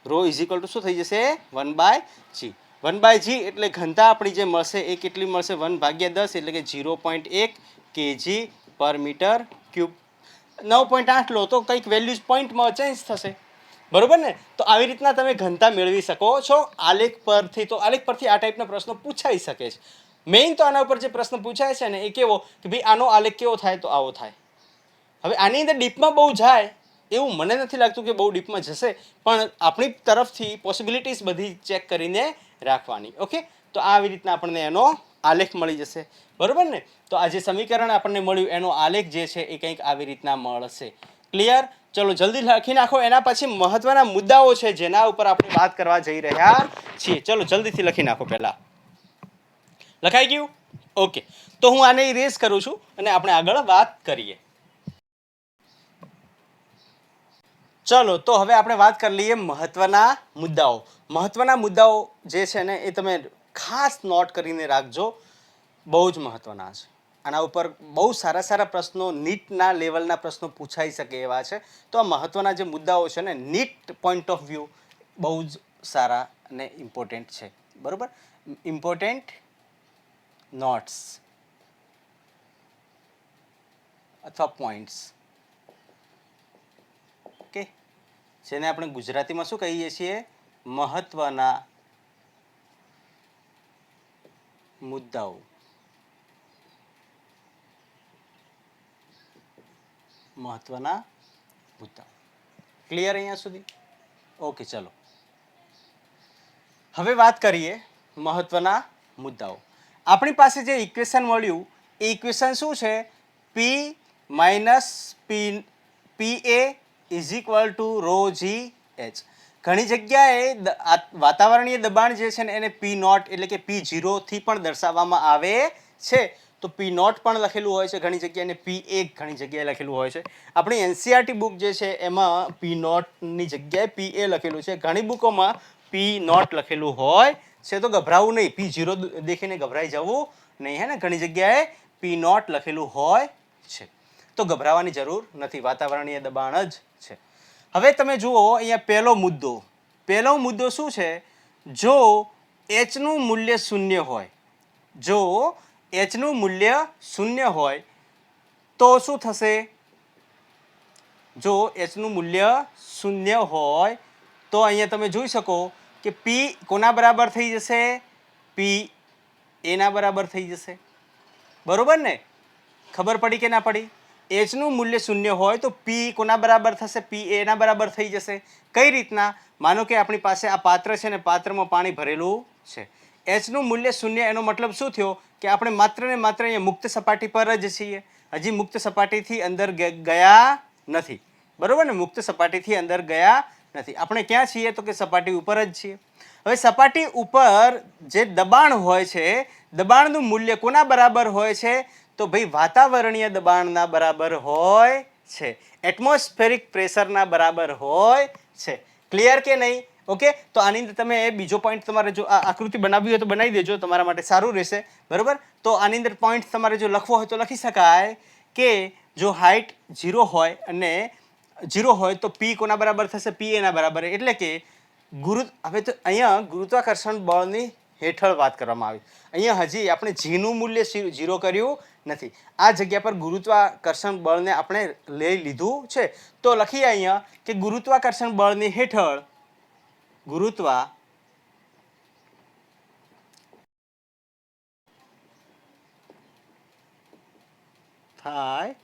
Rho is equal to શું થઈ જશે? 1/g. 1/g એટલે ઘનતા આપણી જે મળશે એ કેટલી મળશે? 1/10 એટલે કે 0.1 kg પર મીટર ક્યુબ. 9.8 લો તો કંઈક વેલ્યુઝ પોઈન્ટમાં ચેન્જ થશે. બરોબર ને? તો આવી રીતના તમે ઘનતા મેળવી શકો છો આલેખ પરથી. તો આલેખ પરથી આ ટાઈપના પ્રશ્નો પૂછાઈ શકે છે. મેઇન તો આના ઉપર જે પ્રશ્ન પૂછાય છે ને એ કેવો કે ભાઈ આનો આલેખ કેવો થાય? તો આવો થાય. હવે આની અંદર ડીપમાં બહુ જાય એવું મને નથી લાગતું કે બહુ ડીપમાં જશે, પણ આપણી તરફથી પોસિબિલિટીઝ બધી ચેક કરીને રાખવાની. ઓકે, તો આવી રીતના આપણને એનો આલેખ મળી જશે. બરોબર ને? તો આ જે સમીકરણ આપણને મળ્યું એનો આલેખ જે છે એ કંઈક આવી રીતના મળશે. ક્લિયર? ચલો જલ્દી લખી નાખો. એના પછી મહત્વના મુદ્દાઓ છે જેના ઉપર આપણે વાત કરવા જઈ રહ્યા છીએ. ચલો જલ્દીથી લખી નાખો. પહેલા લખાઈ ગયું? ઓકે, તો હું આને ઇરેઝ કરું છું અને આપણે આગળ વાત કરીએ. ચલો તો હવે આપણે વાત કરી લઈએ મહત્વના મુદ્દાઓ. મહત્વના મુદ્દાઓ જે છે ને એ તમે ખાસ નોટ કરીને રાખજો, બહુ જ મહત્વના છે. આના ઉપર બહુ સારા સારા પ્રશ્નો, નીટના લેવલના પ્રશ્નો પૂછાઈ શકે એવા છે. તો આ મહત્વના જે મુદ્દાઓ છે ને નીટ પોઈન્ટ ઓફ વ્યૂ બહુ જ સારા અને ઇમ્પોર્ટન્ટ છે. બરાબર, ઇમ્પોર્ટન્ટ નોટ્સ અથવા પોઈન્ટ્સ, ઓકે, જેને આપણે ગુજરાતીમાં શું કહીએ છીએ? મહત્વના મુદ્દાઓ. મહત્વના મુદ્દાઓ. ક્લિયર અહીંયા સુધી? ઓકે, ચલો હવે વાત કરીએ મહત્વના મુદ્દાઓ. આપણી પાસે જે ઇક્વેશન મળ્યું એ ઇક્વેશન શું છે? P minus P A is equal to rho G h. ઘણી જગ્યાએ વાતાવરણીય દબાણ જે છે ને એને પી નોટ એટલે કે પી ઝીરોથી પણ દર્શાવવામાં આવે છે. તો પી નોટ પણ લખેલું હોય છે ઘણી જગ્યાએ, અને પી એ ઘણી જગ્યાએ લખેલું હોય છે. આપણી એનસીઆરટી બુક જે છે એમાં પી નોટની જગ્યાએ પી એ લખેલું છે. ઘણી બુકોમાં પી નોટ લખેલું હોય છે. તો ગભરાવું નહીં, પી ઝીરો દેખીને ગભરાઈ જવું નહીં, હે ને. ઘણી જગ્યાએ પી નોટ લખેલું હોય છે, તો ગભરાવાની જરૂર નથી, વાતાવરણીય દબાણ જ છે. હવે તમે જુઓ અહીંયા પહેલો મુદ્દો શું છે? જો એચનું મૂલ્ય શૂન્ય હોય, જો એચનું મૂલ્ય શૂન્ય હોય તો શું થશે? જો એચનું મૂલ્ય શૂન્ય હોય તો અહીંયા તમે જોઈ શકો કે પી કોના બરાબર થઈ જશે? પી એના બરાબર થઈ જશે. બરોબર ને? ખબર પડી કે ના પડી? એચનું મૂલ્ય શૂન્ય હોય તો પી કોના બરાબર થશે? પી એના બરાબર થઈ જશે. કઈ રીતના? માનો કે આપણી પાસે આ પાત્ર છે ને પાત્રમાં પાણી ભરેલું છે. એચનું મૂલ્ય શૂન્ય, એનો મતલબ શું થયો? કે આપણે માત્ર ને માત્ર અહીંયા મુક્ત સપાટી પર જ છીએ, હજી મુક્ત સપાટીથી અંદર ગયા નથી. બરોબર ને? મુક્ત સપાટીથી અંદર ગયા નથી. આપણે ક્યાં છીએ? તો કે સપાટી ઉપર જ છીએ. હવે સપાટી ઉપર જે દબાણ હોય છે, દબાણનું મૂલ્ય કોના બરાબર હોય છે? તો ભાઈ વાતાવરણીય દબાણના બરાબર હોય છે, એટમોસ્ફેરિક પ્રેશરના બરાબર હોય છે. ક્લિયર કે નહીં? ઓકે, તો આની અંદર તમે બીજો પોઈન્ટ, તમારે જો આ આકૃતિ બનાવવી હોય તો બનાવી દેજો, તમારા માટે સારું રહેશે. બરાબર, તો આની અંદર પોઈન્ટ તમારે જો લખવો હોય તો લખી શકાય કે જો હાઇટ 0 હોય અને 0 હોય તો પી કોના બરાબર થશે? પી એના બરાબર. એટલે કે હવે તો અહીંયા ગુરુત્વાકર્ષણ બળની હેઠળ વાત કરવામાં આવી. અહીંયા હજી આપણે જીનું મૂલ્ય 0 કર્યું નથી. આ જગ્યા પર ગુરુત્વાકર્ષણ બળને આપણે લઈ લીધું છે. તો લખીએ અહીંયા કે ગુરુત્વાકર્ષણ બળની હેઠળ થાય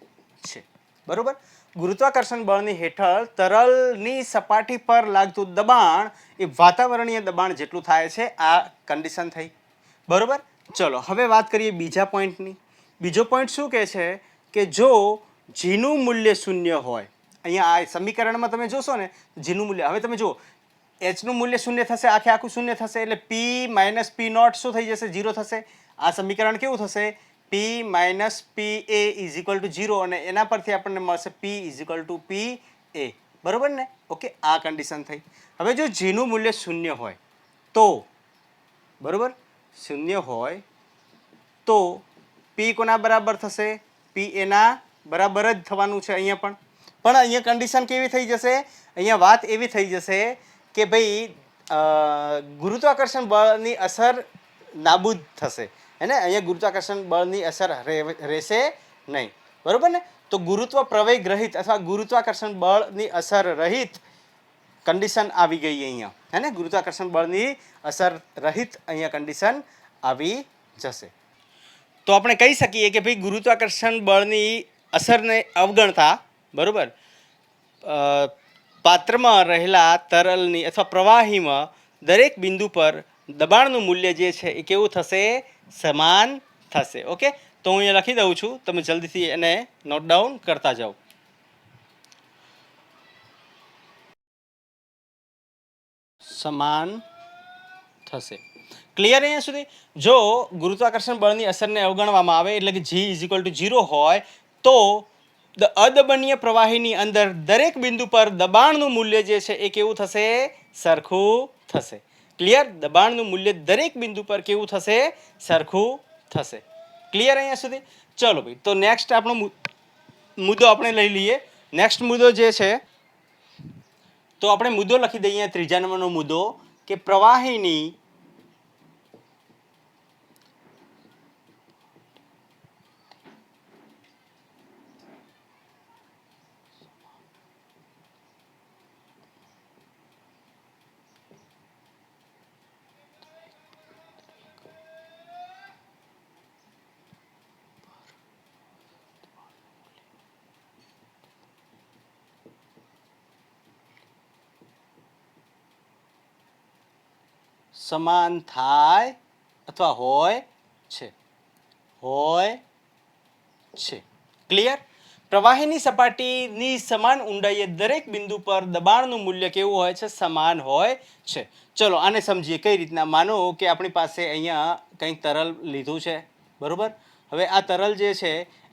છે. બરોબર, ગુરુત્વાકર્ષણ બળની હેઠળ તરલની સપાટી પર લાગતું દબાણ એ વાતાવરણીય દબાણ જેટલું થાય છે. આ કન્ડિશન થઈ. બરોબર, ચલો હવે વાત કરીએ બીજા પોઈન્ટની. બીજો પોઈન્ટ શું કહે છે? કે જો જીનું મૂલ્ય શૂન્ય હોય, અહીંયા આ સમીકરણમાં તમે જોશો ને જીનું મૂલ્ય, હવે તમે જુઓ એચનું મૂલ્ય શૂન્ય થશે, આખે આખું શૂન્ય થશે, એટલે પી માઇનસ પી નોટ શું થઈ જશે? 0 થશે. આ સમીકરણ કેવું થશે? P minus P A is equal to 0, અને એના પરથી આપણને મળશે P is equal to P A. બરોબર ને? ઓકે, આ કન્ડિશન થઈ. હવે જો જીનું મૂલ્ય શૂન્ય હોય તો, બરોબર, શૂન્ય હોય તો પી કોના બરાબર થશે? પી એના બરાબર જ થવાનું છે અહીંયા પણ અહીંયા કન્ડિશન કેવી થઈ જશે? અહીંયા વાત એવી થઈ જશે કે ભાઈ ગુરુત્વાકર્ષણ બળની અસર નાબૂદ થશે, હે ને. અહીંયા ગુરુત્વાકર્ષણ બળની અસર રહેશે નહીં. બરોબર ને? તો ગુરુત્વ પ્રવેગ રહિત અથવા ગુરુત્વાકર્ષણ બળની અસર રહિત કન્ડિશન આવી ગઈ અહીંયા, હે ને. ગુરુત્વાકર્ષણ બળની અસર રહિત અહીંયા કન્ડિશન આવી જશે. તો આપણે કહી શકીએ કે ભાઈ ગુરુત્વાકર્ષણ બળની અસરને અવગણતા, બરોબર, પાત્રમાં રહેલા તરલની અથવા પ્રવાહીમાં દરેક બિંદુ પર દબાણનું મૂલ્ય જે છે એ કેવું થશે? સમાન થશે. ઓકે, તો હું અહીંયા લખી દઉં છું, તમે જલ્દીથી એને નોટ ડાઉન કરતા જાઓ. સમાન થશે. ક્લિયર અહીંયા સુધી? જો ગુરુત્વાકર્ષણ બળની અસરને અવગણવામાં આવે એટલે કે G ઇઝ ઇક્વલ ટુ 0 હોય તો અદબનીય પ્રવાહીની અંદર દરેક બિંદુ પર દબાણનું મૂલ્ય જે છે એ કેવું થશે? સરખું થશે. ક્લિયર? દબાણનું મૂલ્ય દરેક બિંદુ પર કેવું થશે? સરખું થશે. ક્લિયર અહીંયા સુધી? ચલો ભાઈ, તો નેક્સ્ટ આપણો મુદ્દો આપણે લઈ લઈએ. નેક્સ્ટ મુદ્દો જે છે, તો આપણે મુદ્દો લખી દઈએ ત્રીજા નંબરનો મુદ્દો કે પ્રવાહીની સમાન થાય અથવા હોય છે ક્લિયર. પ્રવાહીની સપાટીની સમાન ઊંડાઈએ દરેક બિંદુ પર દબાણનું મૂલ્ય કેવું હોય છે? સમાન હોય છે. ચલો આને સમજીએ કઈ રીતના. માનો કે આપણી પાસે અહીંયા કંઈક તરલ લીધું છે, બરોબર. હવે આ તરલ જે છે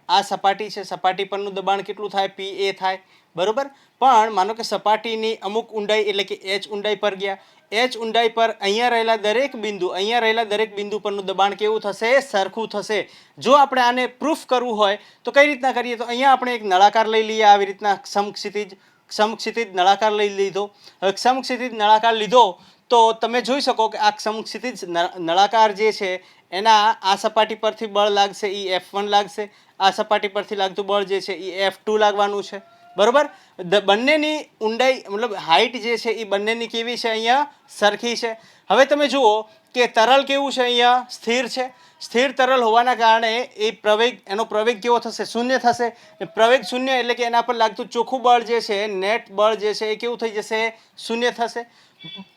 આ સપાટી છે, સપાટી પરનું દબાણ કેટલું થાય? PA થાય, બરોબર. પણ માનો કે સપાટીની અમુક ઊંડાઈ એટલે કે H ઊંડાઈ પર ગયા. H ઊંડાઈ પર અહીંયા રહેલા દરેક બિંદુ પરનું દબાણ કેવું થશે? સરખું થશે. જો આપણે આને પ્રૂફ કરવું હોય તો કઈ રીતના કરીએ? તો અહીંયા આપણે એક નળાકાર લઈ લઈએ, આવી રીતના સમક્ષિતિજ નળાકાર લઈ લીધો. હવે સમક્ષિતિજ નળાકાર લીધો તો તમે જોઈ શકો કે આ સમક્ષિતિજ નળાકાર જે છે એના આ સપાટી પરથી બળ લાગશે એ F1 લાગશે, આ સપાટી પરથી લાગતું બળ જે છે એ F2 લાગવાનું છે, બરોબર. બંનેની ઊંડાઈ મતલબ હાઈટ જે છે એ બંનેની કેવી છે? અહીંયા સરખી છે. હવે તમે જુઓ કે તરલ કેવું છે? અહીંયા સ્થિર છે. સ્થિર તરલ હોવાના કારણે એનો પ્રવેગ કેવો થશે? શૂન્ય થશે. પ્રવેગ શૂન્ય એટલે કે એના પર લાગતું ચોખ્ખું બળ જે છે, નેટ બળ જે છે એ કેવું થઈ જશે? શૂન્ય થશે.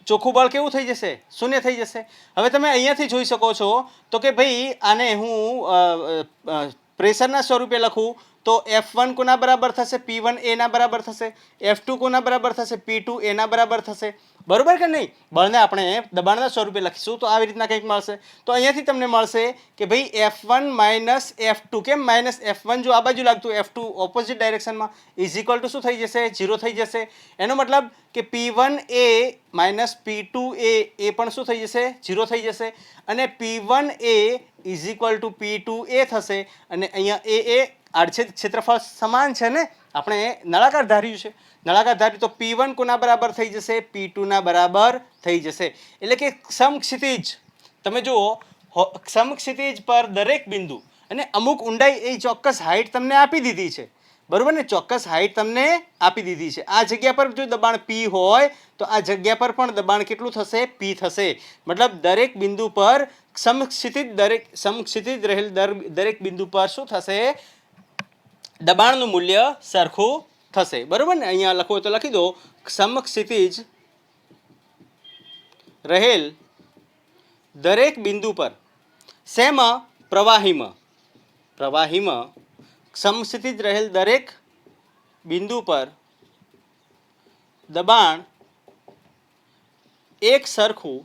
ચોખ્ખું બળ કેવું થઈ જશે? શૂન્ય થઈ જશે. હવે તમે અહીંયાથી જોઈ શકો છો તો કે ભાઈ આને હું પ્રેશરના સ્વરૂપે લખું તો F1 કોના બરાબર થશે? P1 A ના બરાબર થશે. F2 કોના બરાબર થશે? P2 A ના બરાબર થશે, બરોબર કે નહીં? બળને આપણે દબાણના સ્વરૂપે લખીશું તો આવી રીતના કંઈક મળશે. તો અહીંયાથી તમને મળશે કે ભાઈ F1 માઇનસ F2. કેમ માઇનસ? F1 જો આ બાજુ લાગતું, F2 ઓપોઝિટ ડાયરેક્શનમાં ઇઝ ઇક્વલ ટુ શું થઈ જશે? 0 થઈ જશે. એનો મતલબ કે P1 A minus P2 A એ પણ શું થઈ જશે? 0 થઈ જશે. અને P1 A is equal two P2 A થશે. અને અહીંયા એ આડછેદ ક્ષેત્રફળ સમાન છે ને, આપણે નળાકાર ધાર્યું છે. નળાકાર ધાર્યું તો P1 કોના બરાબર થઈ જશે? P2 ના બરાબર થઈ જશે. એટલે કે સમક્ષિતિજ, તમે જુઓ સમક્ષિતિજ પર દરેક બિંદુ અને અમુક ઊંડાઈ એ ચોક્કસ હાઈટ તમને આપી દીધી છે, બરોબર ને? ચોક્કસ હાઈટ તમને આપી દીધી છે. આ જગ્યા પર જો દબાણ P હોય તો આ જગ્યા પર પણ દબાણ કેટલું થશે? P થશે. મતલબ દરેક બિંદુ પર સમક્ષિતિજ રહેલ દરેક બિંદુ પર શું થશે? દબાણનું મૂલ્ય સરખું થશે, બરોબર ને? અહીંયા લખો તો લખી દો, સમક્ષિતિજ રહેલ દરેક બિંદુ પર શેમાં? પ્રવાહીમાં સમક્ષિતિજ રહેલ દરેક બિંદુ પર દબાણ એક સરખું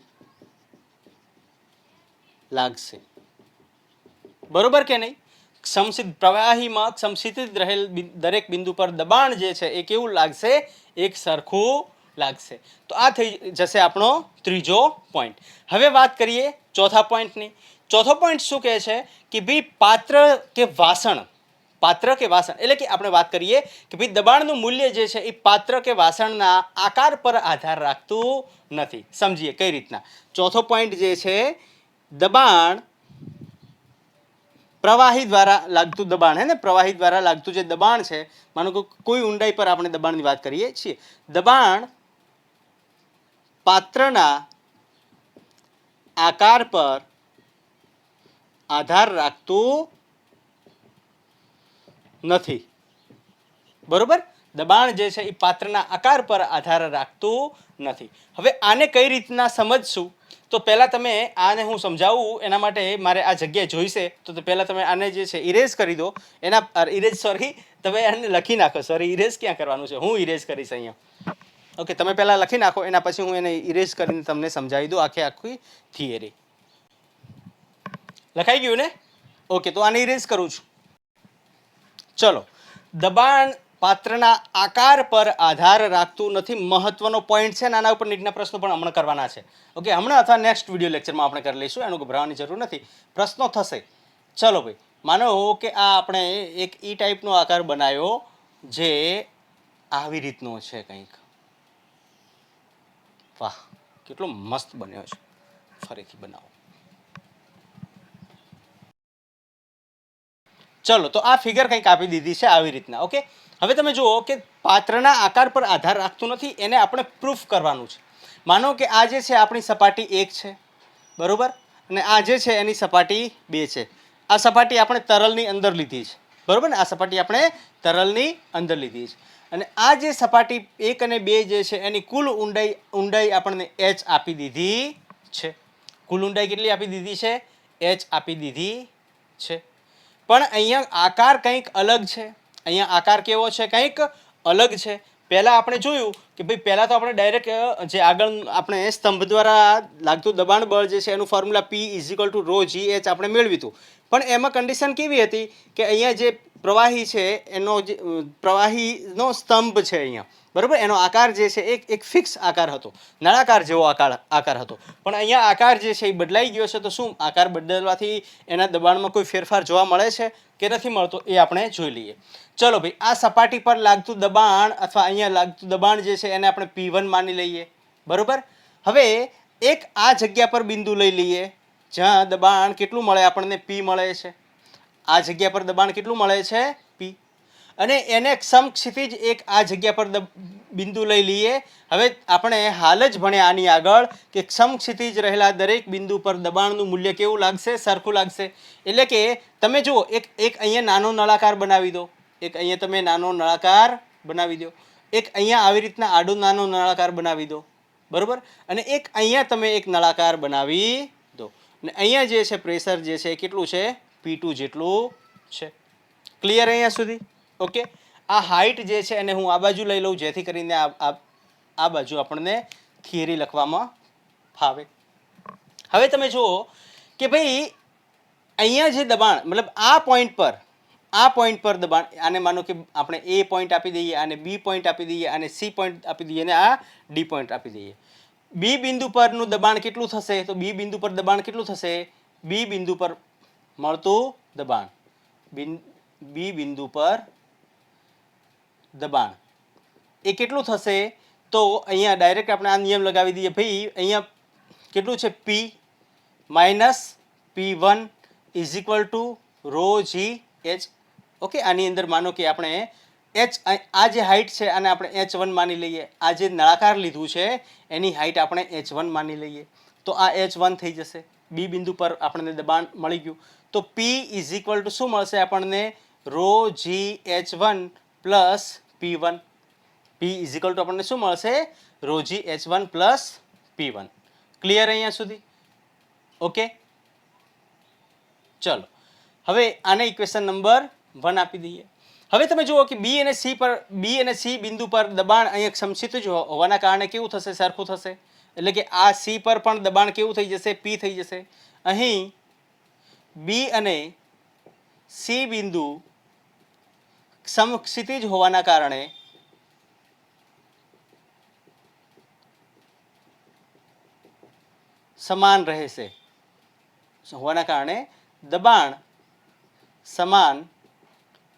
લાગશે, બરોબર કે નહીં? પ્રવાહીમાં સમક્ષિતિજ રહેલ દરેક બિંદુ પર દબાણ જે છે એ કેવું લાગશે? એક સરખું લાગશે. તો આ થઈ જશે આપણો ત્રીજો પોઈન્ટ. હવે વાત કરીએ ચોથા પોઈન્ટની. ચોથો પોઈન્ટ શું કહે છે કે ભાઈ પાત્ર કે વાસણ એટલે કે આપણે વાત કરીએ કે ભાઈ દબાણનું મૂલ્ય જે છે એ પાત્ર કે વાસણના આકાર પર આધાર રાખતું નથી. સમજીએ કઈ રીતના. ચોથો પોઈન્ટ જે છે, દબાણ પ્રવાહી દ્વારા લાગતું દબાણ, હે ને? પ્રવાહી દ્વારા લાગતું જે દબાણ છે, માનો કે કોઈ ઊંડાઈ પર આપણે દબાણની વાત કરીએ છીએ, દબાણ પાત્રના આકાર પર આધાર રાખતું નથી, બરોબર. દબાણ જે છે એ પાત્રના આકાર પર આધાર રાખતું નથી. હવે આને કઈ રીતના સમજશું? તો પહેલાં તમે આને હું સમજાવું એના માટે મારે આ જગ્યા જોઈશે. તો પહેલાં તમે આને જે છે ઇરેઝ કરી દો. તમે આને લખી નાખો. ઇરેઝ ક્યાં કરવાનું છે? હું ઇરેઝ કરીશ અહીંયા. ઓકે, તમે પહેલાં લખી નાખો, એના પછી હું એને ઇરેઝ કરીને તમને સમજાવી દઉં આખી થિયરી. લખાઈ ગયું ને? ઓકે, તો આને ઇરેઝ કરું છું. ચલો, દબાણ પાત્રના આકાર પર આધાર રાખતું નથી. મહત્વનો પોઈન્ટ છે. આના ઉપર નીટના પ્રશ્નો પણ હમણાં કરવાના છે. ઓકે, હમણાં અથવા નેક્સ્ટ વિડીયો લેક્ચરમાં આપણે કરી લઈશું. એનું ગભરાવાની જરૂર નથી, પ્રશ્નો થશે. ચલો ભાઈ, માનો કે આ આપણે એક ઈ ટાઈપનો આકાર બનાવ્યો જે આવી રીતનો છે કંઈક. વાહ, કેટલો મસ્ત બન્યો છે. ફરીથી બનાવો. ચલો તો આ ફિગર કંઈક આપી દીધી છે આવી રીતના. ઓકે, હવે તમે જુઓ કે પાત્રના આકાર પર આધાર રાખતું નથી, એને આપણે પ્રૂફ કરવાનું છે. માનો કે આ જે છે આપણી સપાટી 1 છે, બરોબર, અને આ જે છે એની સપાટી 2 છે. આ સપાટી આપણે તરલની અંદર લીધી છે, બરોબર ને, આ સપાટી આપણે તરલની અંદર લીધી છે. અને આ જે સપાટી 1 અને 2 જે છે એની કુલ ઊંડાઈ આપણને h આપી દીધી છે. કુલ ઊંડાઈ કેટલી આપી દીધી છે? h આપી દીધી છે. પણ અહીંયા આકાર કંઈક અલગ છે. અહીંયા આકાર કેવો છે? કંઈક અલગ છે. પહેલા આપણે જોયું કે ભાઈ પહેલા તો આપણે ડાયરેક્ટ જે આગળ આપણે સ્તંભ દ્વારા લાગતું દબાણ બળ જે છે એનું ફોર્મ્યુલા P = ρgh આપણે મેળવ્યું હતું. પણ એમાં કન્ડિશન કેવી હતી કે અહીંયા જે પ્રવાહી છે એનો જે પ્રવાહીનો સ્તંભ છે અહીંયા, બરોબર, એનો આકાર જે છે એક ફિક્સ આકાર હતો, નળાકાર જેવો આકાર હતો. પણ અહીંયા આકાર જે છે એ બદલાઈ ગયો છે. તો શું આકાર બદલવાથી એના દબાણમાં કોઈ ફેરફાર જોવા મળે છે કે નથી મળતો એ આપણે જોઈ લઈએ. ચલો ભાઈ, આ સપાટી પર લાગતું દબાણ અથવા અહીંયા લાગતું દબાણ જે છે એને આપણે P1 માની લઈએ, બરોબર. હવે એક આ જગ્યા પર બિંદુ લઈ લઈએ જ્યાં દબાણ કેટલું મળે આપણને? P મળે છે. આ જગ્યા પર દબાણ કેટલું મળે છે? P. અને એને સમક્ષિતિજ એક આ જગ્યા પર બિંદુ લઈ લઈએ. હવે આપણે હાલ જ ભણ્યા આની આગળ કે સમક્ષિતિજ રહેલા દરેક બિંદુ પર દબાણનું મૂલ્ય કેવું લાગશે? સરખું લાગશે. એટલે કે તમે જુઓ, એક અહીંયા નાનો નળાકાર બનાવી દો, એક અહીંયા તમે નાનો નળાકાર બનાવી દો, એક અહીંયા આવી રીતના આડો નાનો નળાકાર બનાવી દો, બરોબર, અને એક અહીંયા તમે એક નળાકાર બનાવી દો. અને અહીંયા જે છે પ્રેશર જે છે કેટલું છે? P2 જેટલું છે. ક્લિયર અહીંયા સુધી? ઓકે, આ હાઈટ જે છે એને હું આ બાજુ લઈ લઉં જેથી કરીને આ બાજુ આપણને થિયરી લખવામાં ફાવે. હવે તમે જુઓ કે ભાઈ અહીંયા જે દબાણ મતલબ આ પોઈન્ટ પર દબાણ, આને માનો કે આપણે A પોઈન્ટ આપી દઈએ, આને B પોઈન્ટ આપી દઈએ, આને C પોઈન્ટ આપી દઈએ અને આ D પોઈન્ટ આપી દઈએ. B બિંદુ પરનું દબાણ કેટલું થશે? તો B બિંદુ પર દબાણ કેટલું થશે? B બિંદુ પર મળતું દબાણ, B બિંદુ પર દબાણ એ કેટલું થશે? તો અહીંયા ડાયરેક્ટ આપણે આ નિયમ લગાવી દઈએ. ભાઈ અહીંયા કેટલું છે? P minus P1 = ρgh. Okay, આની અંદર માનો કે આપણે h, આ જે હાઈટ છે આને આપણે h1 માની લઈએ. આ જે નળાકાર લીધું છે એની હાઈટ આપણે h1 માની લઈએ. તો આ h1 થઈ જશે. B બિંદુ પર આપણને દબાણ મળી ગયું. તો P = શું મળશે આપણને? ρgh1 plus P1. P = આપણને શું મળશે? ρgh1 plus P1. ક્લિયર અહીંયા સુધી? ઓકે, ચલો હવે આને ઇક્વેશન નંબર 1 આપી દઈએ. હવે તમે જુઓ કે B અને C બિંદુ પર દબાણ અહીંયા સમક્ષિતિજ હોવાના કારણે કેવું થશે? સરખું થશે. એટલે કે આ C પર પણ દબાણ કેવું થઈ જશે? P થઈ જશે. અહીં B અને C બિંદુ સમક્ષિતિજ હોવાના કારણે સમાન રહેશે, હોવાના કારણે દબાણ સમાન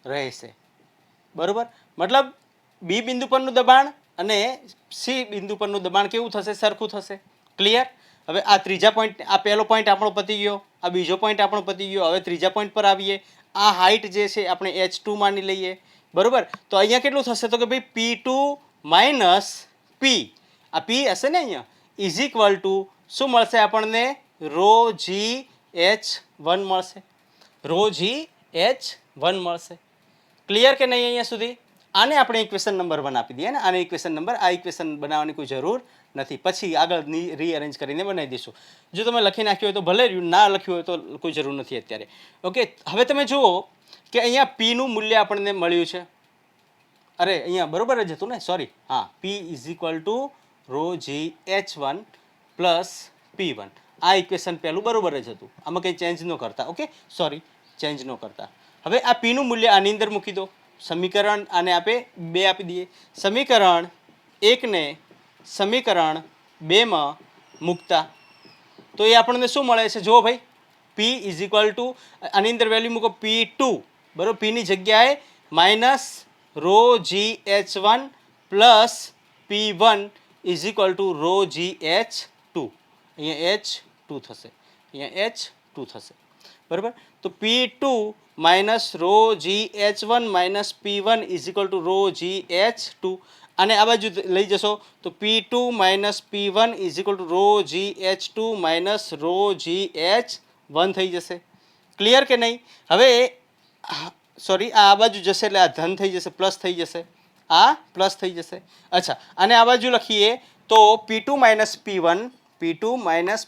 રહેશે, બરોબર. મતલબ B બિંદુ પરનું દબાણ અને C બિંદુ પરનું દબાણ કેવું થશે? સરખું થશે. ક્લિયર? હવે આ ત્રીજા પોઈન્ટ, આ પહેલો પોઈન્ટ આપણો પતી ગયો, આ બીજો પોઈન્ટ આપણો પતી ગયો. હવે ત્રીજા પોઈન્ટ પર આવીએ. આ હાઈટ જે છે આપણે h2 માની લઈએ, બરોબર. તો અહીંયા કેટલું થશે? તો કે ભાઈ P2 માઇનસ P, આ P હશે ને અહીંયા, = શું મળશે આપણને? ρgh1 મળશે. ρgh1 મળશે. ક્લિયર કે નહીં અહીંયા સુધી? આને આપણે ઇક્વેશન નંબર 1 આપી દઈએ ને, આને ઇક્વેશન નંબર, આ ઇક્વેશન બનાવવાની કોઈ જરૂર નથી, પછી આગળ રીઅરેન્જ કરીને બનાવી દઈશું. જો તમે લખી નાખ્યું હોય તો ભલે રહ્યું, ના લખ્યું હોય તો કોઈ જરૂર નથી અત્યારે. ઓકે, હવે તમે જુઓ કે અહીંયા P નું મૂલ્ય આપણને મળ્યું છે. અરે અહીંયા બરોબર જ હતું ને, સોરી, હા, P = ρgh1 પ્લસ P1. આ ઇક્વેશન પહેલું બરોબર જ હતું, આમાં કંઈ ચેન્જ ન કરતા. ઓકે, સોરી, ચેન્જ ન કરતા. હવે આ P નું મૂલ્ય આની અંદર મૂકી દો. સમીકરણ આને આપણે 2 આપી દઈએ. સમીકરણ 1 ને સમીકરણ 2 માં મૂકતા તો એ આપણને શું મળે છે? જુઓ ભાઈ, P = આની અંદર વેલ્યુ મૂકો P2, બરોબર. P ની જગ્યાએ minus ρgh1 plus P1 = ρgh2. અહીંયા H2 થશે, અહીંયા H2 થશે, બરાબર. તો P2 minus rho G H1 minus P1 is equal to rho G H2, અને આ બાજુ લઈ જશો તો P2 minus P1 is equal to rho G H2 minus rho G H1 થઈ જશે. ક્લિયર કે નહીં? હવે સોરી, આ બાજુ જશે એટલે આ ધન થઈ જશે, પ્લસ થઈ જશે, આ પ્લસ થઈ જશે. અચ્છા, અને આ બાજુ લખીએ તો P2 minus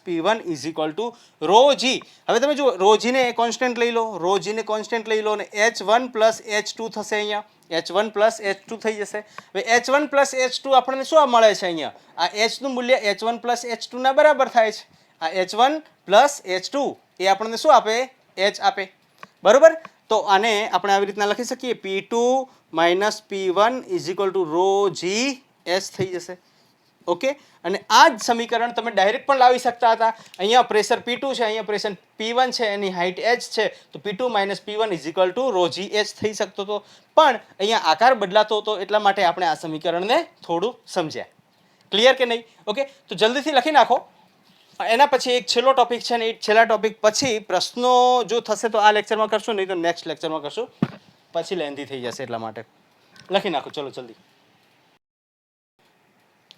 P1 is equal to rho g. હવે તમે જુઓ, રો જીને કોન્સ્ટન્ટ લઈ લો, રો જીને કોન્સ્ટન્ટ લઈ લો, અને H1 પ્લસ H2 થશે, અહીંયા H1 પ્લસ H2 થઈ જશે. હવે H1 પ્લસ H2 આપણને શું મળે છે? અહીંયા આ Hનું મૂલ્ય H1 પ્લસ H2 ના બરાબર થાય છે. આ H1 પ્લસ H2 એ આપણને શું આપે? H આપે, બરાબર. તો આને આપણે આવી રીતના લખી શકીએ, P2 minus P1 is equal to rho G H થઈ જશે. ઓકે, અને આ જ સમીકરણ તમે ડાયરેક્ટ પણ લાવી શકતા હતા. અહીંયા પ્રેશર P2 છે, અહીંયા પ્રેશર P1 છે, એની હાઇટ H છે, તો P2 minus P1 is equal to rho G H થઈ શકતો હતો. પણ અહીંયા આકાર બદલાતો હતો, એટલા માટે આપણે આ સમીકરણને થોડું સમજ્યા. ક્લિયર કે નહીં? ઓકે, તો જલ્દીથી લખી નાખો. એના પછી એક છેલ્લો ટોપિક છે, ને એ છેલ્લા ટોપિક પછી પ્રશ્નો જો થશે તો આ લેક્ચરમાં કરશું, નહીં તો નેક્સ્ટ લેક્ચરમાં કરશું, પછી લેન્ધી થઈ જશે, એટલા માટે લખી નાખો. ચલો જલ્દી.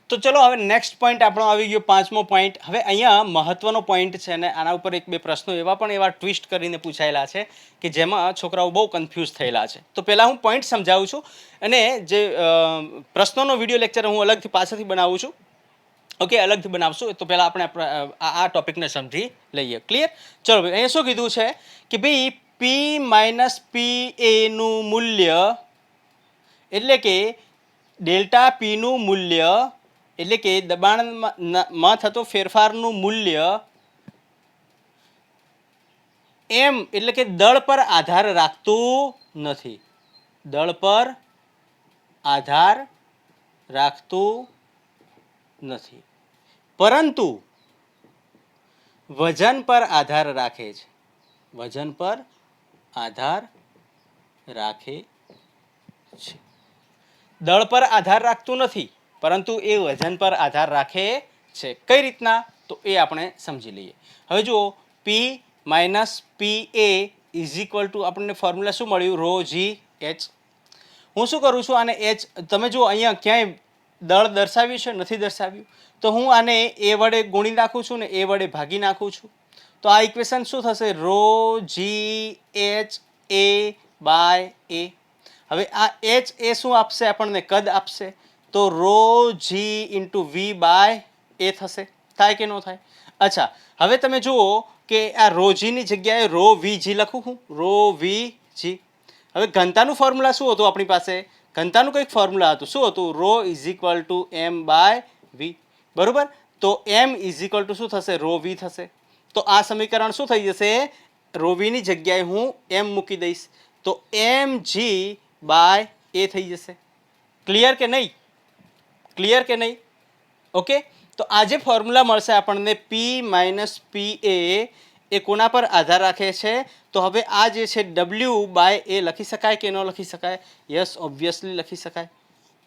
તો ચલો હવે નેક્સ્ટ પોઈન્ટ આપણો આવી ગયો, 5મો પોઈન્ટ. હવે અહીંયા મહત્વનો પોઈન્ટ છે, અને આના ઉપર એક બે પ્રશ્નો એવા ટ્વિસ્ટ કરીને પૂછાયેલા છે કે જેમાં છોકરાઓ બહુ કન્ફ્યુઝ થયેલા છે. તો પહેલાં હું પોઈન્ટ સમજાવું છું, અને જે પ્રશ્નોનો વિડીયો લેક્ચર હું અલગથી પાછળથી બનાવું છું. ઓકે, અલગથી બનાવશું. તો પહેલાં આપણે આ ટોપિકને સમજી લઈએ. ક્લિયર? ચલો ભાઈ, અહીંયા શું કીધું છે કે ભાઈ P માઇનસ PA નું મૂલ્ય, એટલે કે ડેલ્ટા Pનું મૂલ્ય, એટલે કે દબાણમાં થતો ફેરફારનું મૂલ્ય એમ, એટલે કે દળ પર આધાર રાખતું નથી. દળ પર આધાર રાખતું નથી, પરંતુ વજન પર આધાર રાખે છે. વજન પર આધાર રાખે છે. દળ પર આધાર રાખતું નથી, પરંતુ એ વજન પર આધાર રાખે છે. કઈ રીતના? તો એ આપણે સમજી લઈએ. હવે જુઓ, P minus PA is equal to આપણને ફોર્મ્યુલા શું મળ્યું? રો જી એચ. હું શું કરું છું? આને એચ, તમે જુઓ અહીંયા ક્યાંય દળ દર્શાવ્યું છે? નથી દર્શાવ્યું. તો હું આને એ વડે ગુણી નાખું છું, ને એ વડે ભાગી નાખું છું. તો આ ઇક્વેશન શું થશે? Rho G h A by A. હવે આ એચ એ શું આપશે? આપણને કદ આપશે. તો rho g into V by A થશે. થાય કે ન થાય? અચ્છા, હવે તમે જુઓ કે આ રો જીની જગ્યાએ રો વી જી લખું હું, રો વી જી. હવે ઘનતાનું ફોર્મ્યુલા શું હતું આપણી પાસે? ઘનતાનું કંઈક ફોર્મ્યુલા હતું. શું હતું? Rho is equal to M by V, બરોબર. તો એમ ઇઝ ઇક્વલ ટુ શું થશે? રો વી થશે. તો આ સમીકરણ શું થઈ જશે? રો વીની જગ્યાએ હું એમ મૂકી દઈશ, તો એમ જી બાય એ થઈ જશે. ક્લિયર કે નહીં? ક્લિયર કે નહીં? ઓકે, તો આ જે ફોર્મ્યુલા મળશે આપણને P માઇનસ PA એ કોના પર આધાર રાખે છે? તો હવે આ જે છે W બાય એ લખી શકાય કે ન લખી શકાય? યસ, ઓબ્વિયસલી લખી શકાય,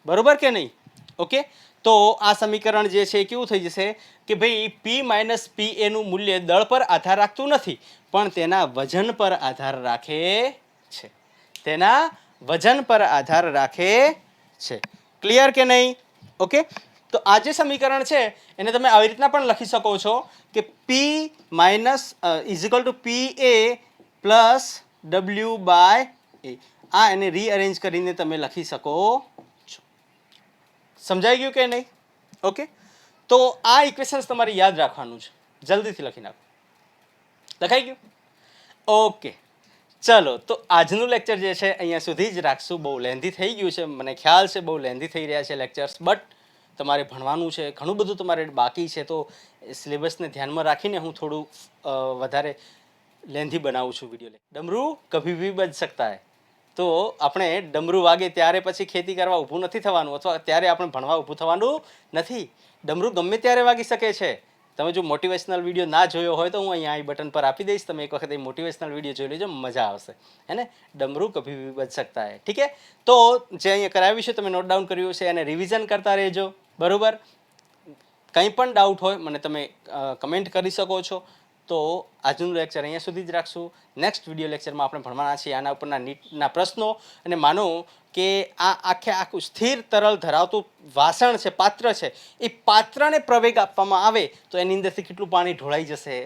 બરોબર કે નહીં? ઓકે, તો આ સમીકરણ જે છે એ કેવું થઈ જશે કે ભાઈ P માઇનસ PA નું મૂલ્ય દળ પર આધાર રાખતું નથી, પણ તેના વજન પર આધાર રાખે છે. તેના વજન પર આધાર રાખે છે. ક્લિયર કે નહીં? ઓકે, તો આ જે સમીકરણ છે એને તમે આવી રીતના પણ લખી શકો છો કે P minus is equal to PA plus W by A. આ એને રીઅરેન્જ કરીને તમે લખી શકો છો. સમજાઈ ગયું કે નહીં? ઓકે, તો આ ઇક્વેશન્સ તમારે યાદ રાખવાનું છે. જલ્દીથી લખી નાખો. લખાઈ ગયું? ઓકે, ચલો. તો આજનું લેક્ચર જે છે અહીંયા સુધી જ રાખશું. બહુ લેન્ધી થઈ ગયું છે, મને ખ્યાલ છે બહુ લેન્ધી થઈ રહ્યા છે લેક્ચર્સ, બટ તમારે ભણવાનું છે, ઘણું બધું તમારે બાકી છે. તો સિલેબસને ધ્યાનમાં રાખીને હું થોડું વધારે લેન્ધી બનાવું છું વિડીયો. ડમરૂ કભી ભી બજ સકતા હૈ. તો આપણે ડમરૂ વાગે ત્યારે પછી ખેતી કરવા ઊભું નથી થવાનું, અથવા ત્યારે આપણે ભણવા ઊભું થવાનું નથી. ડમરૂ ગમે ત્યારે વાગી શકે છે. તમે જો મોટિવેશનલ વિડીયો ના જોયો હોય તો હું અહીંયા આઈ બટન પર આપી દઈશ, તમે એક વખત એ મોટિવેશનલ વિડીયો જોઈ લેજો, મજા આવશે. હે ને? ડમરૂ કભી ભી બજ સકતા હૈ. ઠીક હે? તો જે અહીંયા કરાવ્યું છે તમે નોટ ડાઉન કર્યું છે, એને રિવિઝન કરતા રહેજો, બરોબર. કંઈ પણ ડાઉટ હોય મને તમે કમેન્ટ કરી શકો છો. તો આજનું લેક્ચર અહીંયા સુધી જ રાખશું. નેક્સ્ટ વિડીયો લેક્ચરમાં આપણે ભણવાના છીએ આના ઉપરના નીટના પ્રશ્નો. અને માનો કે આ આખું સ્થિર તરલ ધરાવતું વાસણ છે, પાત્ર છે, એ પાત્રને પ્રવેગ આપવામાં આવે તો એની અંદરથી કેટલું પાણી ઢોળાઈ જશે,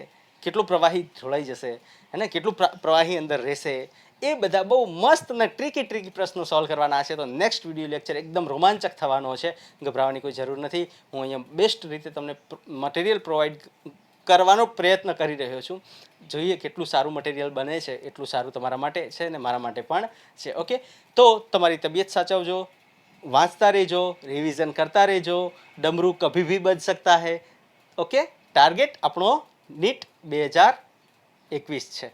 કેટલું પ્રવાહી ઢોળાઈ જશે, અને કેટલું પ્રવાહી અંદર રહેશે, એ બધા બહુ મસ્ત અને ટ્રીકી પ્રશ્નો સોલ્વ કરવાના છે. તો નેક્સ્ટ વિડીયો લેક્ચર એકદમ રોમાંચક થવાનો છે, ગભરાવાની કોઈ જરૂર નથી. હું અહીંયા બેસ્ટ રીતે તમને મટીરિયલ પ્રોવાઈડ કરવાનો પ્રયત્ન કરી રહ્યો છું. જોઈએ કેટલું સારું મટીરિયલ બને છે, એટલું સારું તમારા માટે છે અને મારા માટે પણ છે. ઓકે, તો તમારી તબિયત સાચવજો, વાંચતા રહેજો, રિવિઝન કરતા રહેજો. ડમरू કભી ભી બજ સકતા હૈ. ઓકે, ટાર્ગેટ આપણો નીટ 2021 છે,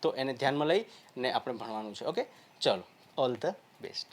તો એને ધ્યાનમાં લઈ ને આપણે ભણવાનું છે. ઓકે, ચલો, ઓલ ધ બેસ્ટ.